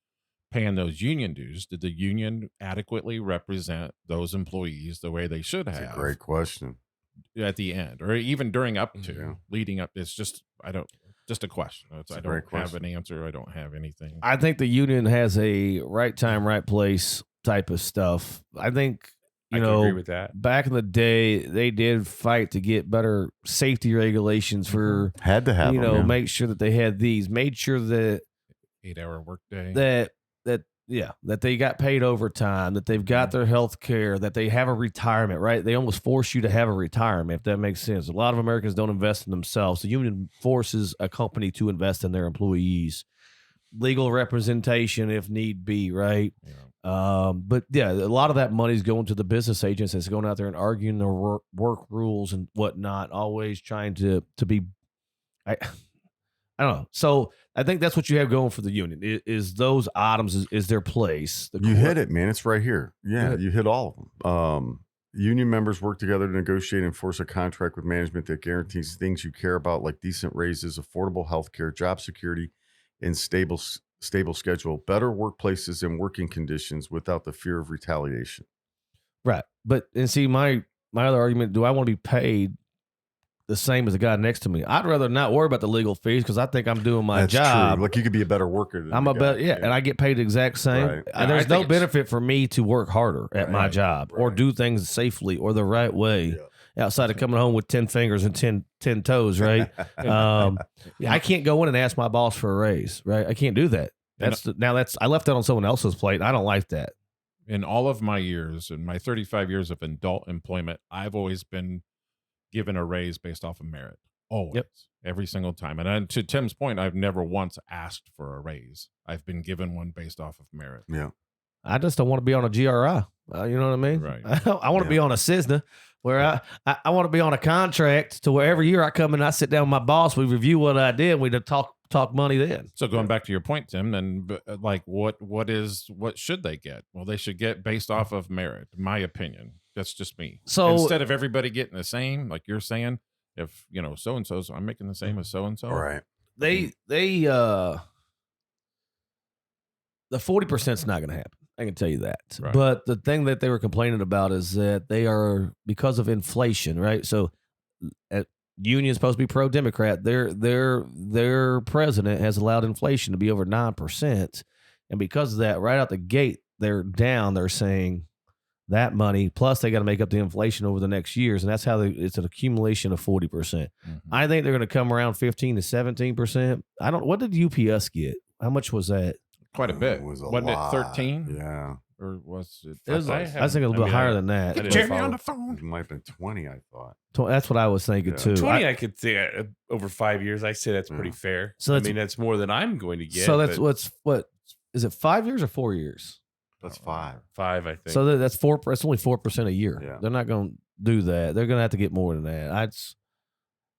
paying those union dues, did the union adequately represent those employees the way they should have? That's a great question. At the end, or even during leading up, it's just just a question. I don't have an answer. I don't have anything. I think the union has a right time, right place type of stuff. I think I can agree with that. Back in the day, they did fight to get better safety regulations for had to have make sure that they had these, made sure that 8-hour workday that they got paid overtime, that they've got their health care, that they have a retirement, right? They almost force you to have a retirement, if that makes sense. A lot of Americans don't invest in themselves. The union forces a company to invest in their employees. Legal representation if need be, right? Yeah. But yeah, a lot of that money is going to the business agents that's going out there and arguing their work rules and whatnot, always trying to be... I don't know. So I think that's what you have going for the union is those items is their place. You hit it, man. It's right here. Yeah, you hit all of them. Union members work together to negotiate and enforce a contract with management that guarantees things you care about, like decent raises, affordable health care, job security, and stable schedule, better workplaces and working conditions without the fear of retaliation. Right. But, and see, my other argument, do I want to be paid the same as the guy next to me? I'd rather not worry about the legal fees because I think I'm doing my That's job. true. Like, you could be a better worker than I'm the a guy. better, and I get paid the exact same. Right. Yeah, There's I no think it's- benefit for me to work harder at my job or do things safely or the right way outside of coming home with 10 fingers and 10 toes, right? I can't go in and ask my boss for a raise, right? I can't do that. I left that on someone else's plate. I don't like that. In all of my years, in my 35 years of adult employment, I've always been given a raise based off of merit. Always. Yep. Every single time. And then to Tim's point, I've never once asked for a raise. I've been given one based off of merit. Yeah. I just don't want to be on a GRI. You know what I mean? Right. I want to be on a CISNA where I want to be on a contract to where every year I come in, I sit down with my boss, we review what I did, and we talk money then. So going back to your point, Tim, then like what should they get? Well, they should get based off of merit, in my opinion. That's just me. So instead of everybody getting the same, like you're saying, if so and so, I'm making the same as so and so. All right. they the 40% is not going to happen. I can tell you that. Right. But the thing that they were complaining about is that they are, because of inflation, right? So union's supposed to be pro-Democrat. Their president has allowed inflation to be over 9%. And because of that, right out the gate, they're saying that money, plus they got to make up the inflation over the next years. And that's how it's an accumulation of 40%. Mm-hmm. I think they're going to come around 15 to 17%. What did UPS get? How much was that? Quite a bit. It was a Wasn't lot. it 13? Yeah. Or was it? I was I thinking a little bit higher than that. I didn't Jamie follow. on the phone. It might have been 20, I thought. That's what I was thinking Yeah. too. 20, I could say over 5 years. I say that's pretty fair. So I that's- mean, that's more than I'm going to get. So that's but what is it? 5 years or 4 years? That's 5. 5, I think. So that's 4. That's only 4% a year. Yeah. They're not going to do that. They're going to have to get more than that.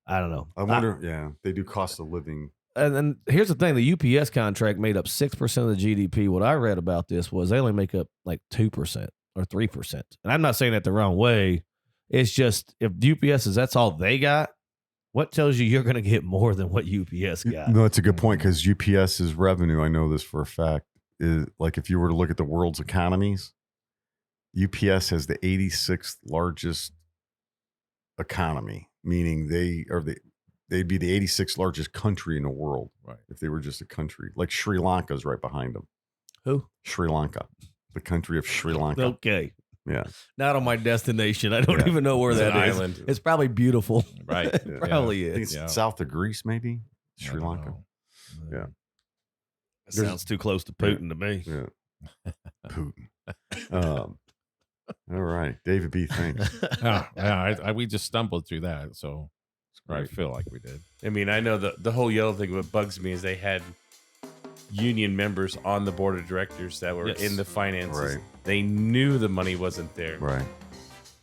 I don't know. I wonder, they do cost of living. And then here's the thing: the UPS contract made up 6% of the GDP. What I read about this was they only make up like 2% or 3%. And I'm not saying that the wrong way. It's just if UPS that's all they got, what tells you you're going to get more than what UPS got? No, that's a good point because UPS's revenue, I know this for a fact, is like if you were to look at the world's economies, UPS has the 86th largest economy, meaning they'd be the 86th largest country in the world, Right. if they were just a country. Like Sri Lanka's right behind them. Who? Sri Lanka, the country of Sri Lanka. Okay. Yeah. Not on my destination. I don't Yeah. even know where It's that an is. island. It's probably beautiful. Right. It Yeah. probably I think is. it's south of Greece, maybe. I Sri don't Lanka. know. Yeah. That sounds too close to Putin to me. Yeah. Putin. All right. David B. Thanks. We just stumbled through that, so I feel like we did. I mean, I know the whole yellow thing. What bugs me is they had union members on the board of directors that were Yes. in the finances. Right. They knew the money wasn't there, Right.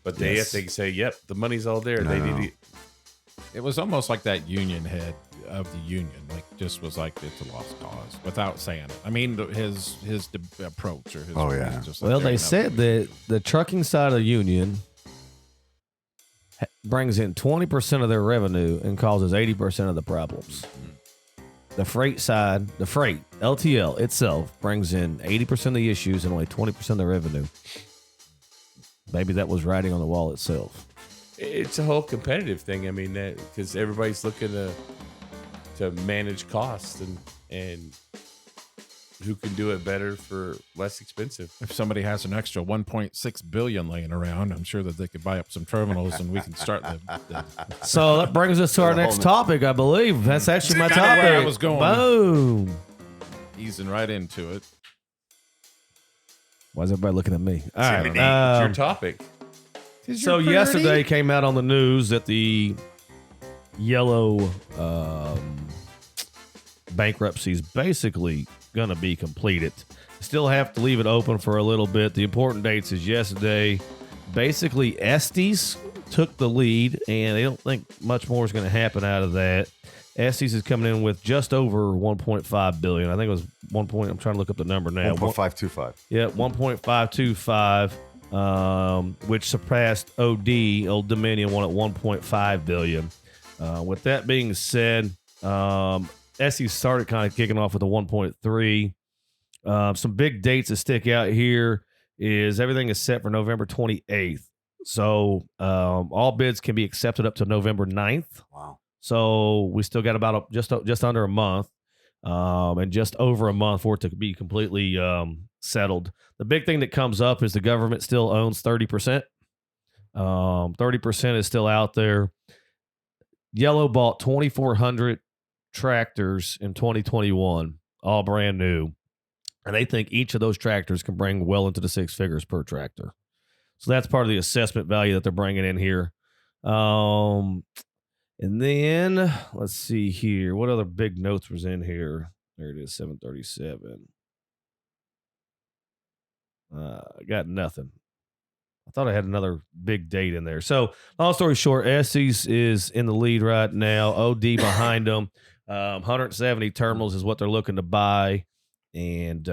but they Yes. have to say, "Yep, the money's all there." They No. need to, It was almost like that union head of the union, like just was like it's a lost cause without saying it. I mean, his approach or his. Oh, yeah. just like, Well, fair they enough. said that the trucking side of the union brings in 20% of their revenue and causes 80% of the problems. The freight side, LTL itself, brings in 80% of the issues and only 20% of the revenue. Maybe that was writing on the wall itself. it's a whole competitive thing. I mean, because everybody's looking to manage costs and who can do it better for less expensive. If somebody has an extra 1.6 billion laying around, I'm sure that they could buy up some terminals and we can start the So that brings us to our next topic, I believe. That's actually my Kinda topic. where I was going. Boom. easing right into it. Why is everybody looking at me? All right. It's your topic. So yesterday came out on the news that the Yellow bankruptcy is basically going to be completed. Still have to leave it open for a little bit. The important dates is yesterday. Basically, Estes took the lead, and they don't think much more is going to happen out of that. Estes is coming in with just over $1.5 billion. I think it was 1 point. I'm trying to look up the number now. 1.525. Yeah, 1.525. which surpassed Old Dominion, one at $1.5 billion. With that being said, Estes started kind of kicking off with a 1.3. Some big dates that stick out here is everything is set for November 28th. So all bids can be accepted up to November 9th. Wow. So we still got about just under a month, and just over a month for it to be completely settled. The big thing that comes up is the government still owns 30%. 30% is still out there. Yellow bought 2,400 tractors in 2021, all brand new. And they think each of those tractors can bring well into the six figures per tractor. So that's part of the assessment value that they're bringing in here. And then let's see here. What other big notes was in here? There it is, 737. I got nothing. I thought I had another big date in there. So long story short, Estes is in the lead right now. OD behind them. 170 terminals is what they're looking to buy. And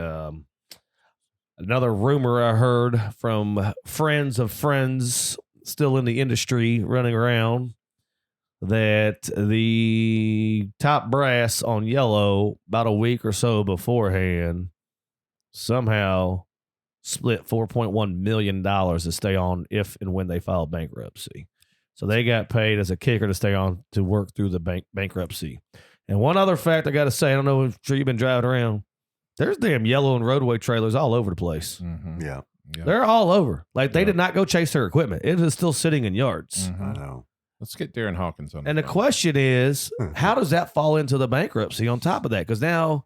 another rumor I heard from friends of friends still in the industry running around that the top brass on Yellow about a week or so beforehand somehow split $4.1 million to stay on if and when they file bankruptcy. So they got paid as a kicker to stay on to work through the bankruptcy. And one other fact I got to say, I don't know if you've been driving around, there's damn Yellow and roadway trailers all over the place. Mm-hmm. Yeah. They're all over. Like they did not go chase their equipment. It is still sitting in yards. Mm-hmm. I know. Let's get Darren Hawkins on. And the question is, how does that fall into the bankruptcy on top of that? Because now,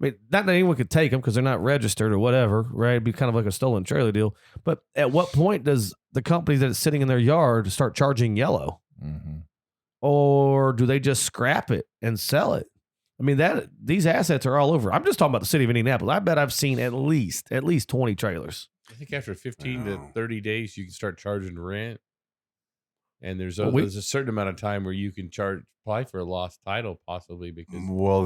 I mean, not that anyone could take them because they're not registered or whatever, right? It'd be kind of like a stolen trailer deal. But at what point does the company that is sitting in their yard start charging Yellow? Mm-hmm. Or do they just scrap it and sell it? I mean, these assets are all over. I'm just talking about the city of Indianapolis. I bet I've seen at least 20 trailers. I think after 15 to 30 days, you can start charging rent. And there's a certain amount of time where you can apply for a lost title, possibly because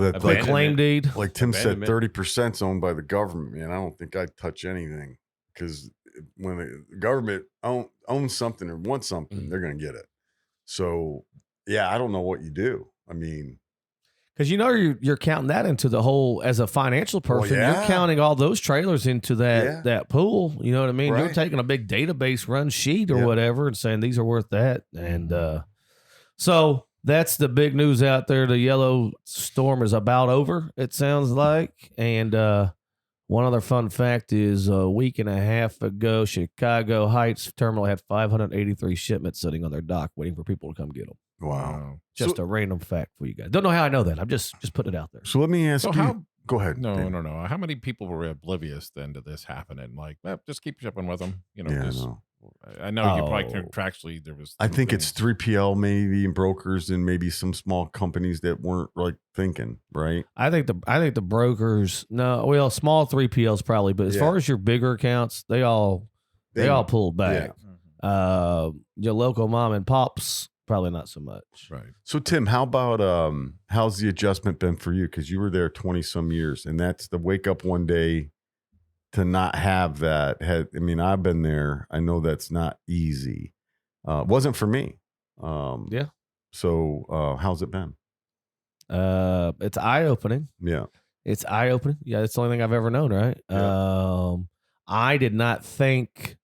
that's like claim deed. Like Tim said, 30% is owned by the government. Man, I don't think I'd touch anything because when the government owns something or wants something, they're going to get it. So, yeah, I don't know what you do. I mean, because you're counting that into the whole as a financial person. Well, yeah. You're counting all those trailers into that pool. You know what I mean? Right. You're taking a big database run sheet or whatever and saying these are worth that. And so that's the big news out there. The Yellow storm is about over, it sounds like. And one other fun fact is a week and a half ago, Chicago Heights Terminal had 583 shipments sitting on their dock waiting for people to come get them. wow. Just a random fact for you guys. Don't know how I know that. I'm just putting it out there. So let me ask you. Go ahead. No. Dave. How many people were oblivious then to this happening? Like, just keep shipping with them. You know, Yeah, just, no. I know you probably contractually there was. I think it's 3PL maybe and brokers and maybe some small companies that weren't like thinking, right? I think the brokers, small 3PLs probably, but as far as your bigger accounts, they all pulled back. Yeah. Your local mom and pops, probably not so much. Right. So Tim, how about how's the adjustment been for you? Because you were there 20 some years, and that's the wake up one day to not have that. I've been there. I know that's not easy. It wasn't for me. Yeah. So how's it been? It's eye opening. Yeah. It's eye opening. Yeah, it's the only thing I've ever known, right? Yeah. I did not think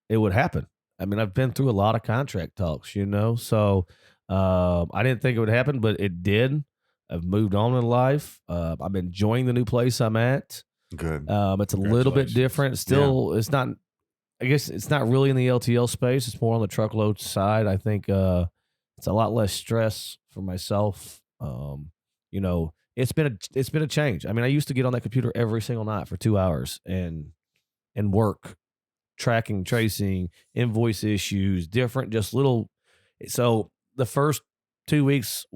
it would happen. I mean, I've been through a lot of contract talks, so I didn't think it would happen, but it did. I've moved on in life. I'm enjoying the new place I'm at. Good. It's a little bit different. Still, it's not. I guess it's not really in the LTL space. It's more on the truckload side. I think it's a lot less stress for myself. It's been a change. I mean, I used to get on that computer every single night for 2 hours and work. Tracking, tracing, invoice issues, different, just little. So the first 2 weeks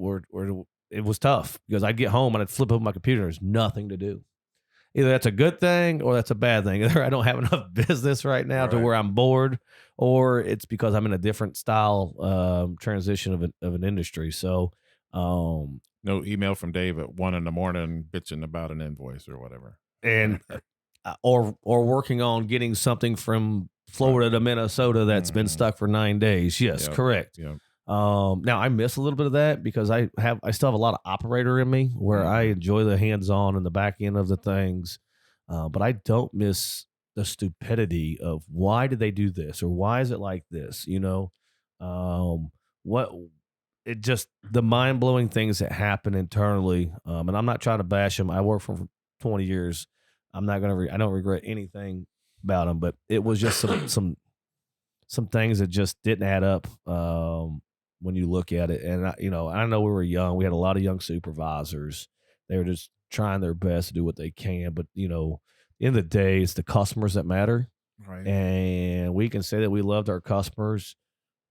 it was tough because I'd get home and I'd flip open my computer. There's nothing to do. Either that's a good thing or that's a bad thing. Either I don't have enough business right now to where I'm bored, or it's because I'm in a different style transition of an industry. So no email from Dave at 1 a.m. bitching about an invoice or whatever. And or working on getting something from Florida to Minnesota that's been stuck for 9 days. Yes, Yep. correct. Yep. Now I miss a little bit of that because I still have a lot of operator in me where I enjoy the hands-on and the back end of the things. But I don't miss the stupidity of why did they do this or why is it like this? The mind-blowing things that happen internally. And I'm not trying to bash them. I worked for 20 years. I don't regret anything about them, but it was just some things that just didn't add up when you look at it. And I know we were young. We had a lot of young supervisors. They were just trying their best to do what they can. But in the day, it's the customers that matter. Right. And we can say that we loved our customers.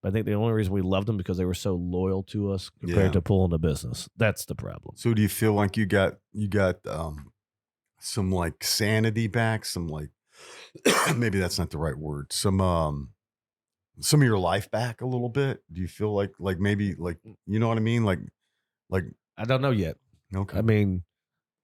But I think the only reason we loved them because they were so loyal to us compared to pulling the business. That's the problem. So do you feel like you got some like sanity back? Some like maybe that's not the right word. Some of your life back a little bit? Do you feel like maybe like you know what I mean? Like I don't know yet. Okay. I mean,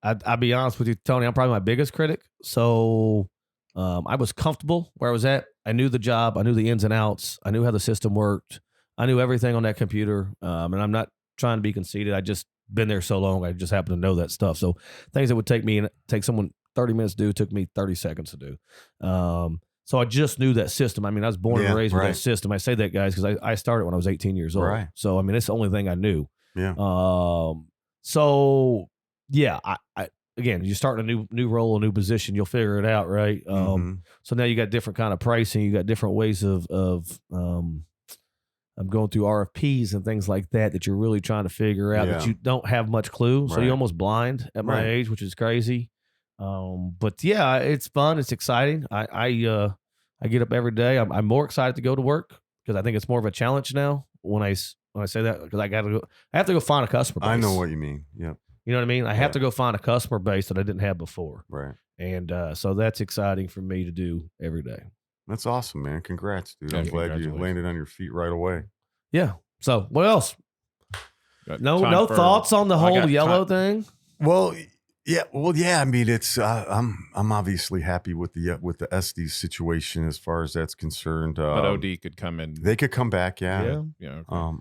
I'll be honest with you, Tony. I'm probably my biggest critic. So I was comfortable where I was at. I knew the job. I knew the ins and outs. I knew how the system worked. I knew everything on that computer. And I'm not trying to be conceited. I just been there so long. I just happen to know that stuff. So things that would take someone 30 minutes to do took me 30 seconds to do. So I just knew that system. I mean, I was born and raised with that system. I say that, guys, because I started when I was 18 years old. Right. So, I mean, it's the only thing I knew. Yeah. So, yeah, I again, you're starting a new role, a new position. You'll figure it out, right? So now you got different kind of pricing. You got different ways of going through RFPs and things like that you're really trying to figure out that you don't have much clue. So you're almost blind at my age, which is crazy. But yeah, it's fun. It's exciting. I get up every day. I'm more excited to go to work because I think it's more of a challenge now when I say that because I have to go find a customer base. I know what you mean. Yep. You know what I mean? I have to go find a customer base that I didn't have before. Right. And so that's exciting for me to do every day. That's awesome, man. Congrats, dude. Yeah, I'm glad you landed on your feet right away. Yeah. So what else? Got No time for- thoughts on the I whole got yellow time- thing? Well, yeah. I mean, it's I'm obviously happy with the Estes situation as far as that's concerned. But OD could come in. They could come back, yeah. Yeah. Okay.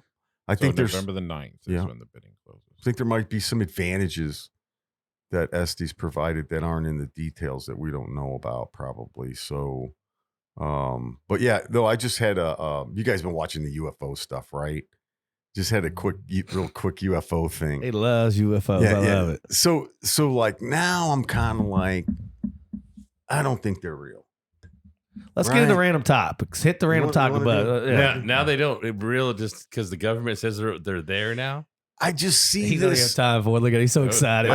I So think there's November the 9th is when the bidding closes. I think there might be some advantages that Estes provided that aren't in the details that we don't know about probably. So, but yeah, though I just had you guys been watching the UFO stuff, right? Just had a real quick UFO thing. He loves UFOs. I love it. So like now I'm kind of like, I don't think they're real. Let's get into random topics. Hit the random topic button. Now they don't real just because the government says they're there now. I just see He doesn't have time for it. Look at it. He's so excited.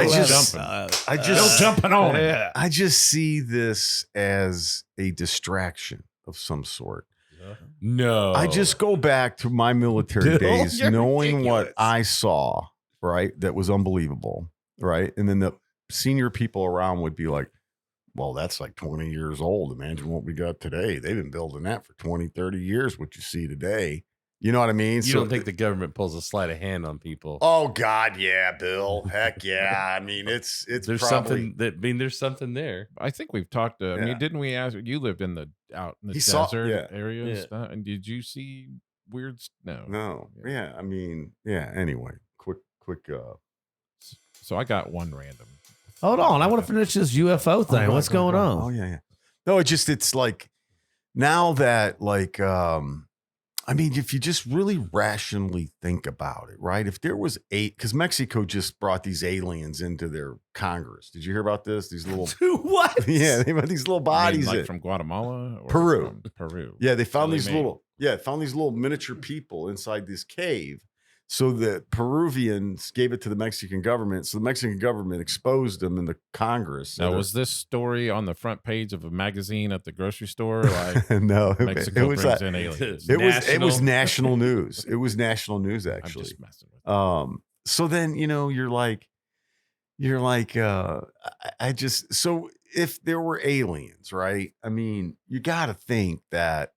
Jumping on it. Yeah. I just see this as a distraction of some sort. No, I just go back to my military days, you're knowing ridiculous. what I saw, right? That was unbelievable, right? And then the senior people around would be like, well, that's like 20 years old. Imagine what we got today. They've been building that for 20, 30 years, what you see today. You know what I mean? You don't think the government pulls a sleight of hand on people? Oh, God, yeah, Bill. Heck yeah. I mean, it's There's probably... there's something there. I think we've talked to. I mean, didn't we ask? You lived in out in the desert area and stuff, and did you see weird? No. Yeah. I mean, yeah. Anyway, quick. So I got one random. Hold on. I want to finish this UFO thing. What's going on? Oh yeah. No, it's like now that like I mean, if you just really rationally think about it, right? If there was because Mexico just brought these aliens into their Congress. Did you hear about this? These little what? Yeah, they have these little bodies like from Guatemala or Peru. From Peru. Yeah, they found these little miniature people inside this cave. So the Peruvians gave it to the Mexican government. So the Mexican government exposed them in the Congress. Now, was this story on the front page of a magazine at the grocery store? Like no, Mexico it was brings in aliens. It was national news. It was national news actually. I'm just messing with it. So then you're like, I just so if there were aliens, right? I mean, you got to think that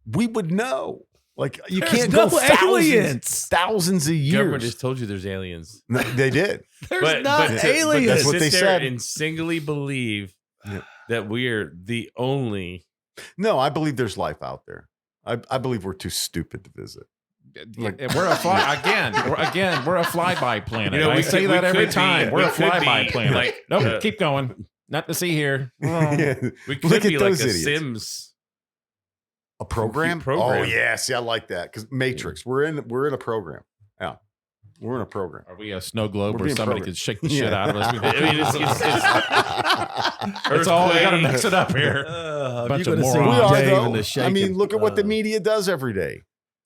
we would know. Like you can't go thousands of years. Government just told you there's aliens. No, they did. There's not aliens. That's what they said. And singly believe that we are the only No, I believe there's life out there. I believe we're too stupid to visit. We're a flyby planet. You know, I we say could- that we every could time. be- We're a we could flyby be planet. like, Nope, keep going. Not to see here. Yeah. We Look could at be like a those idiots. Sims. A program? program. Oh yeah, see, I like that because Matrix. We're in a program. Yeah, we're in a program. Are we a snow globe We're where being somebody programmed. could shake the shit out of us? I mean, It's all we got to mix it up here. Bunch of We morons. are Dave and though. the I shaking. mean, look at what the media does every day.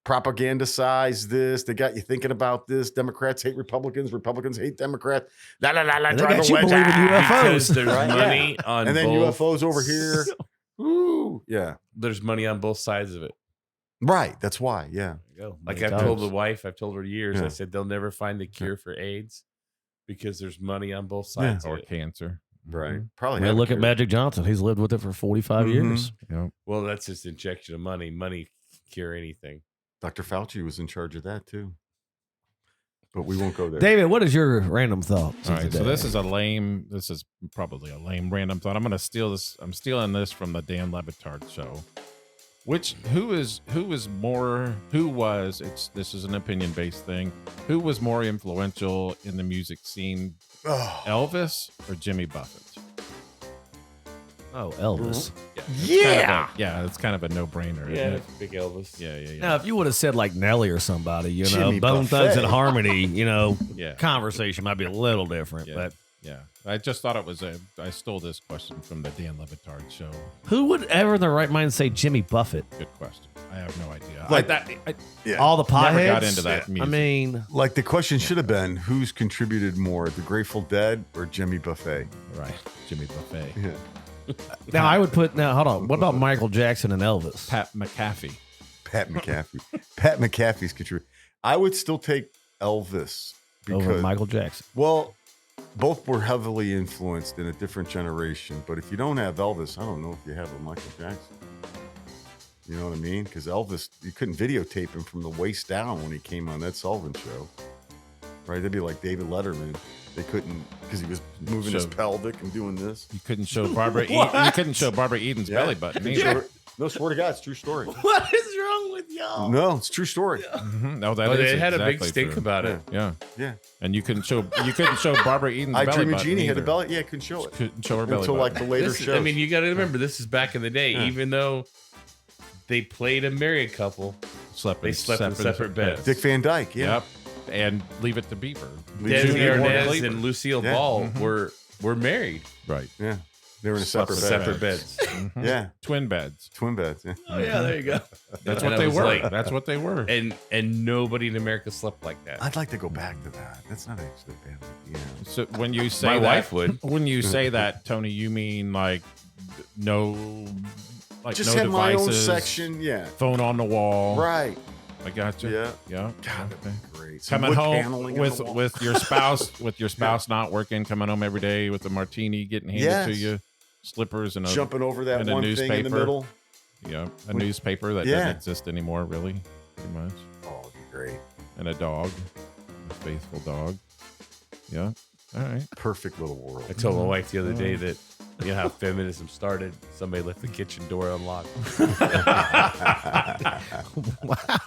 Propagandicize this. They got you thinking about this. Democrats hate Republicans. Republicans hate Democrats. La la la la. And they Drive got a you wedge. believing because UFOs. there's Right, money on And then both. UFOs over here. Ooh, yeah. There's money on both sides of it. Right. That's why. Yeah. Like Many I've told times. the wife, I've told her years. Yeah. I said they'll never find the cure for AIDS because there's money on both sides Or of it. cancer. Right. Probably. Man, have a look at cure. Magic Johnson. He's lived with it for 45 Mhm. years. Yep. Well, that's just injection of money. Money can cure anything. Dr. Fauci was in charge of that too. But we won't go there. David, what is your random thought? All right, so this is probably a lame random thought. I'm going to steal this. I'm stealing this from the Dan Levitard show. This is an opinion based thing. Who was more influential in the music scene, Oh. Elvis or Jimmy Buffett? Oh, Elvis. It's kind of a no brainer. Yeah, Isn't it? big Elvis. Yeah. Now, if you would have said like Nelly or somebody, you know, Jimmy Bone Buffett. Thugs and Harmony, you know, Yeah. conversation might be a little different. Yeah. But Yeah. I just thought it was I stole this question from the Dan Levitard show. who would ever in their right mind say Jimmy Buffett? Good question. I have no idea. Like- I Yeah. All the potheads? never got into that music. I mean, Like the question should have been, who's contributed more, the Grateful Dead or Jimmy Buffett? Right. Jimmy Buffet. Yeah. now I would put, now hold on. What about Michael Jackson and Elvis? Pat McAfee. Pat McAfee. Pat McAfee's contributed. I would still take Elvis Over because, Michael Jackson. well, both were heavily influenced in a different generation. But if you don't have Elvis, I don't know if you have a Michael Jackson. You know what I mean? Because Elvis, you couldn't videotape him from the waist down when he came on that Sullivan show. Right? They'd be like David Letterman. They couldn't, because he was moving his So- pelvic and doing this. You couldn't show Barbara. You couldn't show Barbara Eden's Yeah. belly button either. No, swear to God, it's true story. What is wrong with y'all? No, it's true story. Mhm. No, that But is they had a big exactly stink true. about it. Yeah, Yeah. and you couldn't show Barbara Eden's I belly Dream of button Jeannie had a either. belly. Yeah, couldn't show it Couldn't show her belly until like button. the later This is- shows. I mean, you got to remember, this is back in the day. Yeah. Even though they played a married couple, Slept they slept in separate beds. Dick Van Dyke. Yeah. Yep, and Leave It to Beaver. Des Junior Arnaz Leaver. and Lucille Yeah. Ball were married. Right. Yeah. They were in a Slept separate in bed. Separate beds. Mhm. Yeah. Twin beds. Twin beds. Yeah. Oh, yeah, there you go. That's And what I they was were. like- That's what they were. And nobody in America slept like that. I'd like to go back to that. That's not actually a bad idea. So when you say My that, wife would. When you say that, Tony, you mean like no, like Just no have my own devices, section. Yeah. phone on the wall. Right. I got you. Yeah. Yeah. God, that'd Okay. be great. Some Coming wood home paneling on the wall. with your spouse not working, coming home every day with a martini getting handed to Yes. you, slippers and a jumping over that and a one thing in the newspaper. middle. a newspaper that Yeah. doesn't exist anymore, really, pretty much, Oh, it'd be great. and a dog, a faithful dog. Yeah. All right. Perfect little world. I told my wife the other day that you know how feminism started. Somebody left the kitchen door unlocked.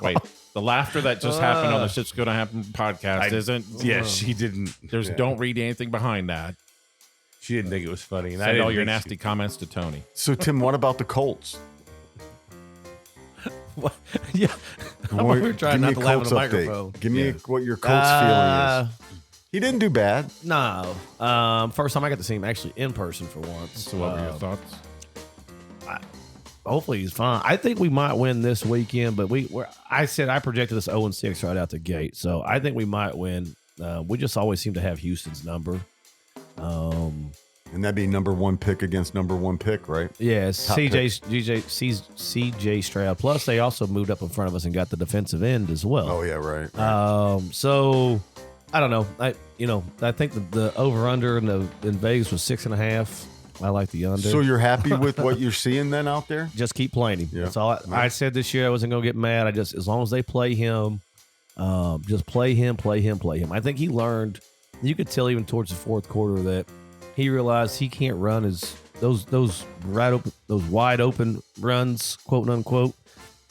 Wait, the laughter that just happened on the Shit's Gonna Happen podcast isn't. Yeah, she didn't. There's don't read anything behind that. She didn't think it was funny. And I Send didn't all your think nasty comments to Tony. So, Tim, what about the Colts? What? Yeah. We were trying Give me not a to laugh on Colts the update. microphone. Give me what your Colts feeling is. He didn't do bad. No. First time I got to see him actually in person for once. So, what were your thoughts? Hopefully he's fine. I think we might win this weekend, but I said I projected us 0-6 right out the gate, so I think we might win. We just always seem to have Houston's number. And that'd be number one pick against number one pick, right? Yes, Top CJ Stroud. Plus, they also moved up in front of us and got the defensive end as well. Oh, yeah, right. So I don't know. I think the over under in Vegas was 6.5. I like the under. So you're happy with what you're seeing then out there? just keep playing him. Yeah. That's all. I said this year I wasn't gonna get mad. I just, as long as they play him, just play him. I think he learned. You could tell even towards the fourth quarter that he realized he can't run as those wide open runs, quote unquote,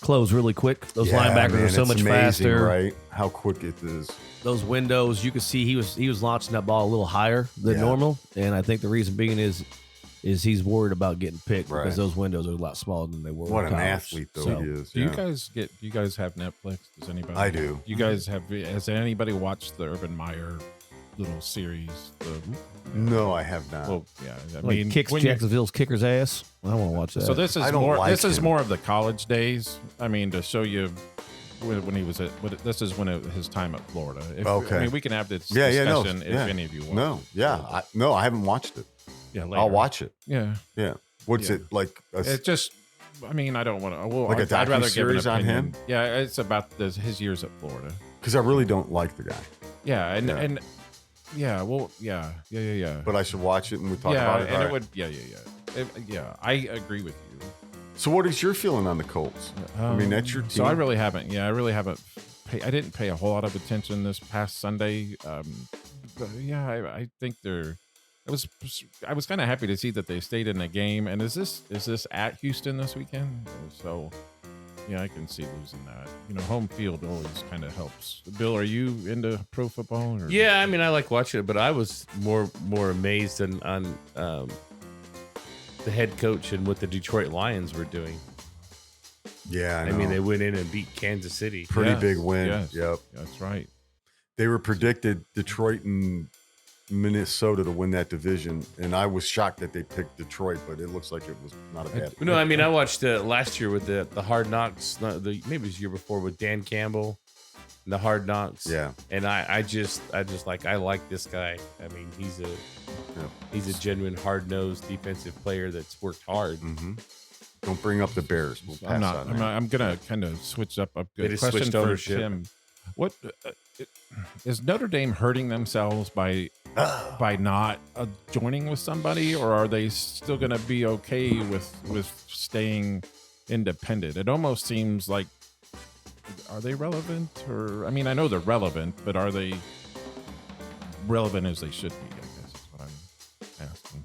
close really quick. Those linebackers are so much faster. Right? How quick it is. Those windows, you can see he was launching that ball a little higher than normal, and I think the reason being is he's worried about getting picked because those windows are a lot smaller than they were. What an athlete though he is. Do you guys have Netflix? Does anybody? I do. You guys have? Has anybody watched the Urban Meyer little series? No, I have not. Well, yeah. I Like mean, kicks Jacksonville's kicker's ass. I want to watch that. So this is I don't more. like This is him. more of the college days. I mean, to show you when he was at. This is his time at Florida. Okay. I mean, we can have this no, discussion if any of you want. No, I haven't watched it. Yeah, later. I'll watch it. Yeah. Yeah. What's it like? It's just. I mean, I don't want to. Well, Like a I'd rather give an docuseries on opinion. him? Yeah, it's about his years at Florida. Because I really don't like the guy. Yeah, and Yeah. and yeah, well, yeah. But I should watch it and we talk yeah, about it. and All it right. would. Yeah. I agree with you. So what is your feeling on the Colts? I mean, that's your team. So I really haven't. Yeah, I really haven't. I didn't pay a whole lot of attention this past Sunday. But yeah, I think they're. I was kind of happy to see that they stayed in the game. And is this at Houston this weekend? So yeah, I can see losing that. You know, home field always kind of helps. Bill, are you into pro football? Or? Yeah, I mean, I like watching it, but I was more amazed on the head coach and what the Detroit Lions were doing. Yeah, I mean, they went in and beat Kansas City. pretty Yes, big win. yes. Yep. That's right. They were predicted Detroit and Minnesota to win that division, and I was shocked that they picked Detroit, but it looks like it was not a bad. No, I mean, I watched last year with the Hard Knocks, maybe it was the year before with Dan Campbell, and the Hard Knocks. Yeah. And I just like, I like this guy. I mean, he's a genuine hard-nosed defensive player that's worked hard. Mm-hmm. Don't bring up the Bears. We'll pass on that. I'm gonna kind of switch up a They good just question switched for ownership. Tim. What is Notre Dame hurting themselves by not joining with somebody, or are they still gonna be okay with staying independent? It almost seems like, are they relevant? Or I mean, I know they're relevant, but are they relevant as they should be? I guess is what I'm asking.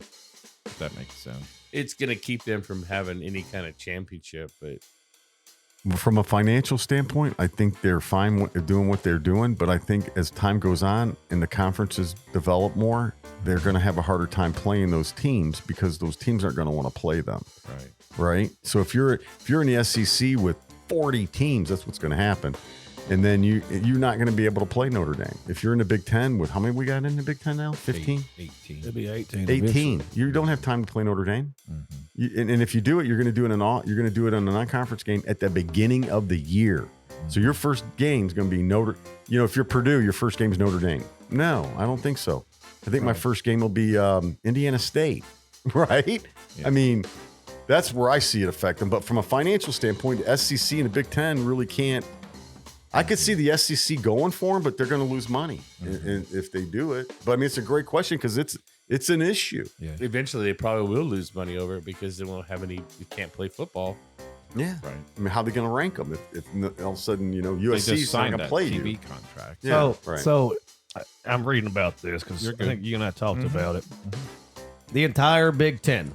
If that makes sense. It's going to keep them from having any kind of championship, but From a financial standpoint, I think they're fine doing what they're doing, but I think as time goes on and the conferences develop more, they're going to have a harder time playing those teams because those teams aren't going to want to play them. Right. So if you're in the SEC with 40 teams, that's what's going to happen. And then you're not going to be able to play Notre Dame. If you're in the Big Ten with how many we got in the Big Ten now? 15? 18. It'll be 18. 18. You don't have time to play Notre Dame. Mm-hmm. And if you do it, you're going to do it in a non-conference game at the beginning of the year. So your first game is going to be if you're Purdue, your first game is Notre Dame. No, I don't think so. I think my first game will be Indiana State, right? Yeah. I mean, that's where I see it affect them. But from a financial standpoint, the SEC and the Big Ten really can't. I could see the SEC going for them, but they're going to lose money if they do it. But I mean, it's a great question because it's an issue. Yeah. eventually they probably will lose money over it because they won't have you can't play football. Yeah. Right. I mean, how are they going to rank them if all of a sudden, They USC just is not signed going to that play TV you? contract. Yeah, So I'm reading about this because You're I good. think you and I talked about it. The entire Big Ten,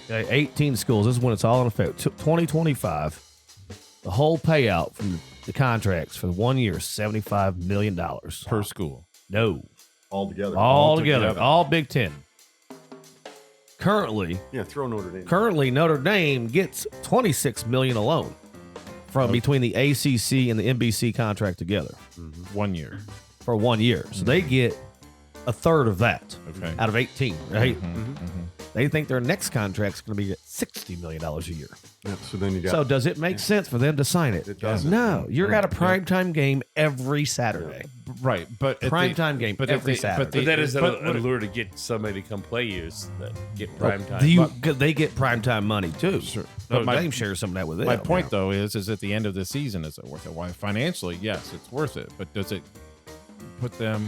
18 schools. This is when it's all in effect. 2025, the whole payout from the contracts for the 1 year is $75 million Per school. No, All together. all together, all Big Ten. Currently, Throw Notre Dame. Notre Dame gets $26 million alone from between the ACC and the NBC contract together 1 year. for 1 year. So they get a third of that Okay. out of 18, right? They think their next contract's going to be at $60 million a year. Yeah, so then you got. So does it make sense for them to sign it? It doesn't. No. You're at a primetime game every Saturday. Right, but Primetime game every Saturday. But that is an but- allure to get somebody to come play you. Is that get prime time. They get primetime money too. Sure. But But Dame shares some of that with them. My point, though, is at the end of the season, is it worth it? Why financially, yes, it's worth it. But does it put them?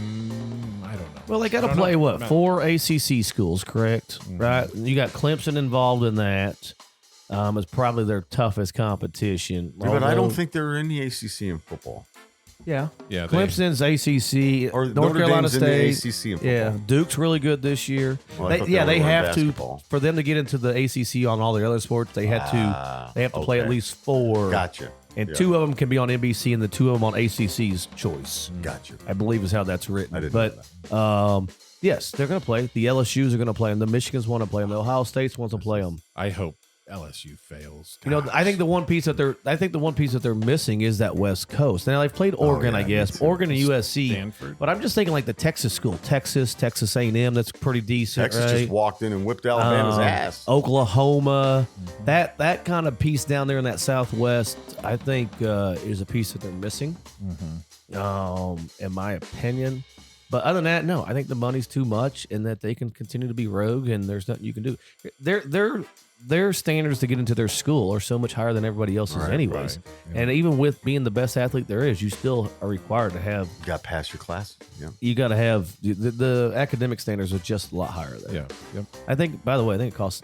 I don't know. Well, they got to I don't play know. what? I'm not- 4 ACC schools, correct? Right. You got Clemson involved in that. It's probably their toughest competition. but I Although- don't think they're in the ACC in football. Yeah. Yeah, Clemson's ACC, Or North Notre Carolina Dame's in the State. ACC in Yeah, football. Duke's really good this year. Well, I thought they were in have basketball. to for them to get into the ACC on all the other sports. They have to play at okay. least 4. Gotcha. And Yeah. 2 of them can be on NBC, and the 2 of them on ACC's choice. Gotcha. I believe is how that's written. I didn't know but yes, they're going to play. The LSU's are going to play them. The Michigans want to play them. The Ohio States wants to play them. I hope LSU fails. You know, I think the one piece that they're missing is that West Coast. Now they've played Oregon, yeah, I guess, me too. Oregon and USC. Stanford. But I'm just thinking like the Texas school, Texas A&M. That's pretty decent. Texas right? just walked in and whipped Alabama's ass. Oklahoma, that kind of piece down there in that Southwest, I think is a piece that they're missing. In my opinion. But other than that, no, I think the money's too much, and that they can continue to be rogue, and there's nothing you can do. Their standards to get into their school are so much higher than everybody else's, anyways. right. Yeah. And even with being the best athlete there is, you still are required to have. You got past your class. Yeah. You got to have the academic standards are just a lot higher there. Yeah. Yep. I think. By the way, I think it costs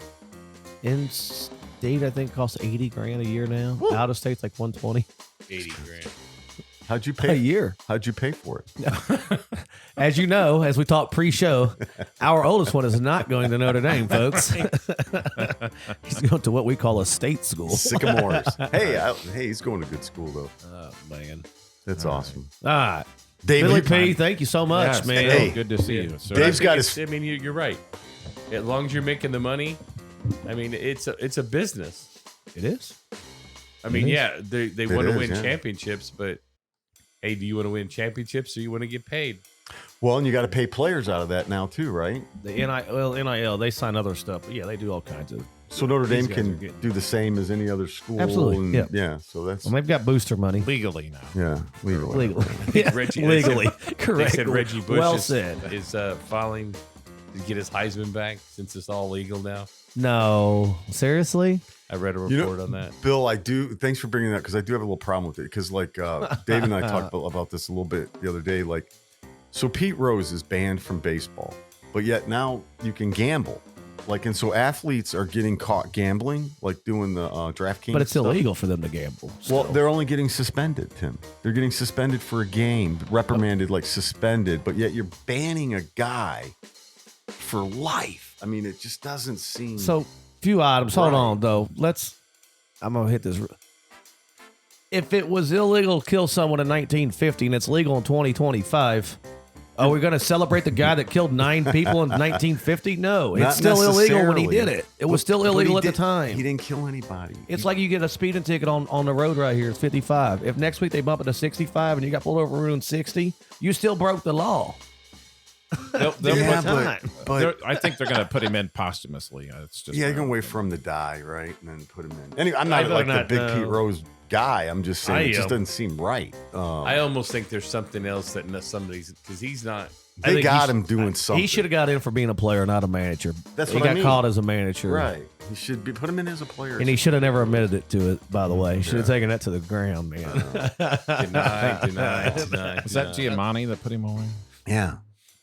in state. I think it costs $80,000 a year now. Woo. Out of state's like $120,000 $80,000. How'd you a pay? year. How'd you pay for it? As you know, as we talked pre-show, our oldest one is not going to Notre Dame, folks. He's going to what we call a state school. Sycamores. hey, he's going to good school though. Oh man, That's awesome. all right, Dave, Billy you- P. Thank you so much, Yes, man. Hey. good to see you. Sir. Dave's got his. I mean, you're right. As long as you're making the money, I mean, it's a business. It is. I mean, is. yeah, they want to is, win yeah. championships, but hey, do you want to win championships or you want to get paid? Well, and you got to pay players out of that now too, right? The NIL, they sign other stuff. But yeah, they do all kinds of. So Notre These Dame guys can are getting- do the same as any other school. Absolutely, And, yeah. Yeah. So that's Well, they've got booster money. legally now. yeah legally. Legally. Yeah, Reggie- legally. They Correct. said Reggie Bush well is, said. is filing to get his Heisman back since it's all legal now. No, seriously. I read a You know- report on that. Bill, I do. Thanks for bringing that because I do have a little problem with it. Because like Dave and I talked about this a little bit the other day. Like, so Pete Rose is banned from baseball, but yet now you can gamble. Like, and so athletes are getting caught gambling, like doing the DraftKings. But it's stuff. illegal for them to gamble. Well, still. they're only getting suspended, Tim. They're getting suspended for a game, reprimanded, like suspended. But yet you're banning a guy for life. I mean, it just doesn't seem. So, few items. Hold Right. on, though. I'm going to hit this. If it was illegal to kill someone in 1950 and it's legal in 2025, are we going to celebrate the guy that killed 9 people in 1950? No, Not it's still illegal when he necessarily. did it. It was still But he illegal at the did- time. He didn't kill anybody. It's like you get a speeding ticket on the road right here. It's 55. If next week they bump it to 65 and you got pulled over doing 60, you still broke the law. They'll Yeah, put- but I think they're going to put him in posthumously. It's just yeah, you're gonna wait for him to die, right, and then put him in. Anyway, I'm not better like the not big know. Pete Rose guy. I'm just saying it I just am. doesn't seem right. I almost think there's something else that somebody's because he's not. I They think got he him doing something. He should have got in for being a player, not a manager. That's he what I got mean. caught as a manager. Right. He should be put him in as a player. And he should have never admitted it to it, by the way. He should have taken that to the ground, man. Deny. Is that Giamatti that put him away? Yeah.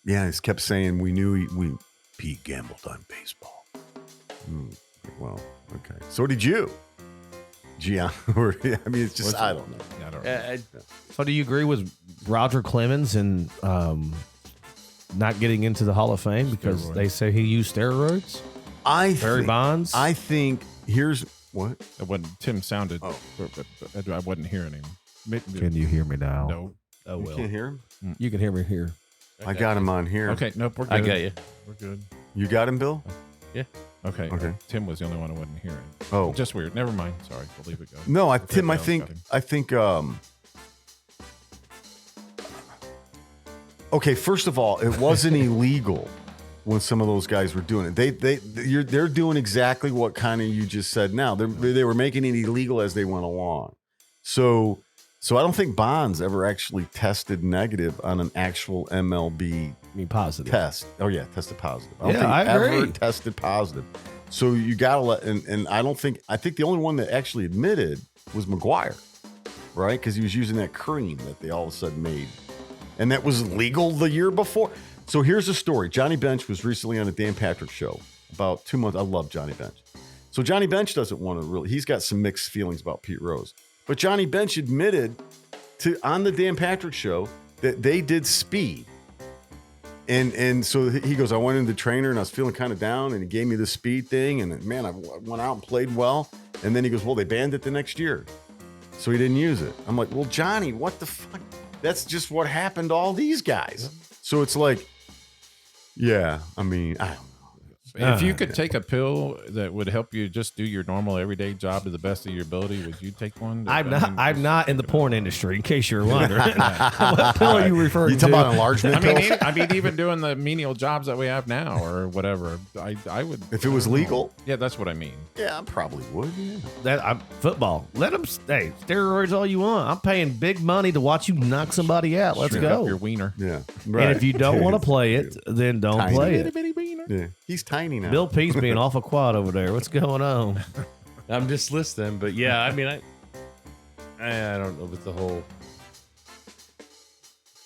Yeah. He kept saying we knew Pete gambled on baseball. Well, okay. So did you. Gian. I mean, it's just I don't know. Yeah, I don't know. So do you agree with Roger Clemens and not getting into the Hall of Fame because Steroids. they say he used steroids? Barry Bonds? I think here's what. Tim sounded. Oh. but I wasn't hearing him. Can you hear me now? No. Oh, You well. can't hear him? You can hear me here. I got him on here. Okay, nope, we're good. I got you. We're good. You got him, Bill? Okay. Okay. Tim was the only one who wasn't hearing. Oh. Just weird. Never mind. Sorry. We'll leave it go. No, Okay, Tim, I Bill's think got him. okay, first of all, it wasn't illegal when some of those guys were doing it. They're doing exactly what kind of you just said now. They were making it illegal as they went along. So I don't think Bonds ever actually tested negative on an actual MLB I mean, positive. test. Oh yeah, tested positive. I don't Yeah, think I ever agree. tested positive. So you gotta let and I think the only one that actually admitted was McGuire, right? Because he was using that cream that they all of a sudden made. And that was legal the year before. So here's the story. Johnny Bench was recently on a Dan Patrick show about 2 months. I love Johnny Bench. So Johnny Bench doesn't want to really, he's got some mixed feelings about Pete Rose. But Johnny Bench admitted on the Dan Patrick show that they did speed. And so he goes, I went into the trainer and I was feeling kind of down, and he gave me the speed thing, and man, I went out and played well. And then he goes, well, they banned it the next year, so he didn't use it. I'm like, well, Johnny, what the fuck? That's just what happened to all these guys. So it's like, yeah, I mean, I don't know. If you could take a pill that would help you just do your normal everyday job to the best of your ability, would you take one? I'm not in the porn industry, in case you're wondering. What pill are you referring You to? talk about enlargement pills? I mean, even doing the menial jobs that we have now or whatever, I would. If it was legal, yeah, that's what I mean. yeah, I probably would. Yeah. Football. Let them stay. Steroids all you want. I'm paying big money to watch you knock somebody out. Let's Shrink go. up your wiener. Yeah, And if you don't want to play it, then don't Tiny. play it. yeah, he's tiny now. Bill P's being awful quiet over there. What's going on? I'm just listening, but yeah, I mean, I don't know with the whole.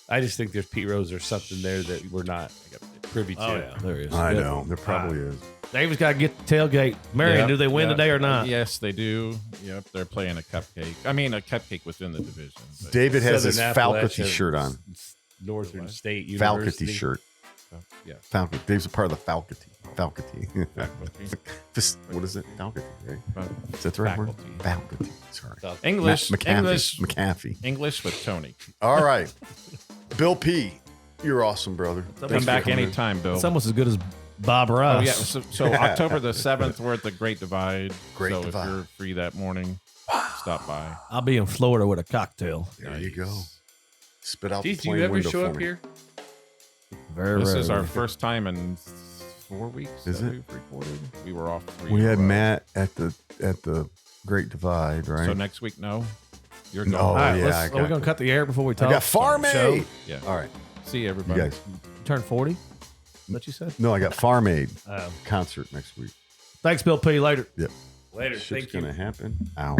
I just think there's Pete Rose or something there that we're not privy to. Oh, yeah, there is. I know there probably is. David's got to get the tailgate. Marion, Yep, do they win yep. today or not? Yes, they do. Yep, they're playing a cupcake. I mean, a cupcake within the division. But David has his Southern Falcatty Appalachia shirt on. Northern State University. Falcatty shirt. yes. Falcatty. Dave's a part of the Falcatty. Falcatty. Faculty. What is it? Falcatty, right? Uh, Is that the right Faculty. word? Falcatty. Sorry. English. McAfee. English with Tony. All right. Bill P., you're awesome, brother. Thanks Come for back coming in. anytime, Bill. It's almost as good as Bob Ross. Oh yeah. So October the 7th, we're at the Great Divide. Great so Divide. if you're free that morning, stop by. I'll be in Florida with a cocktail. There you go. Spit out Geez, the do plane you ever window show for up me. here? Very This is our rarely. first time in 4 weeks. Is that it? We've recorded. We were off 3. We in a had row. Matt at the Great Divide, right? So next week, no. You're No. gone. All right, yeah, let's- I are got we going to cut the air before we I talk? got Farm Show? Aid. Yeah. All right. See You everybody. guys. Turn 40? What you said? No, I got Farm Aid concert next week. Thanks, Bill P. Later. Yep. Later. Shit's Thank you. gonna happen. Ow.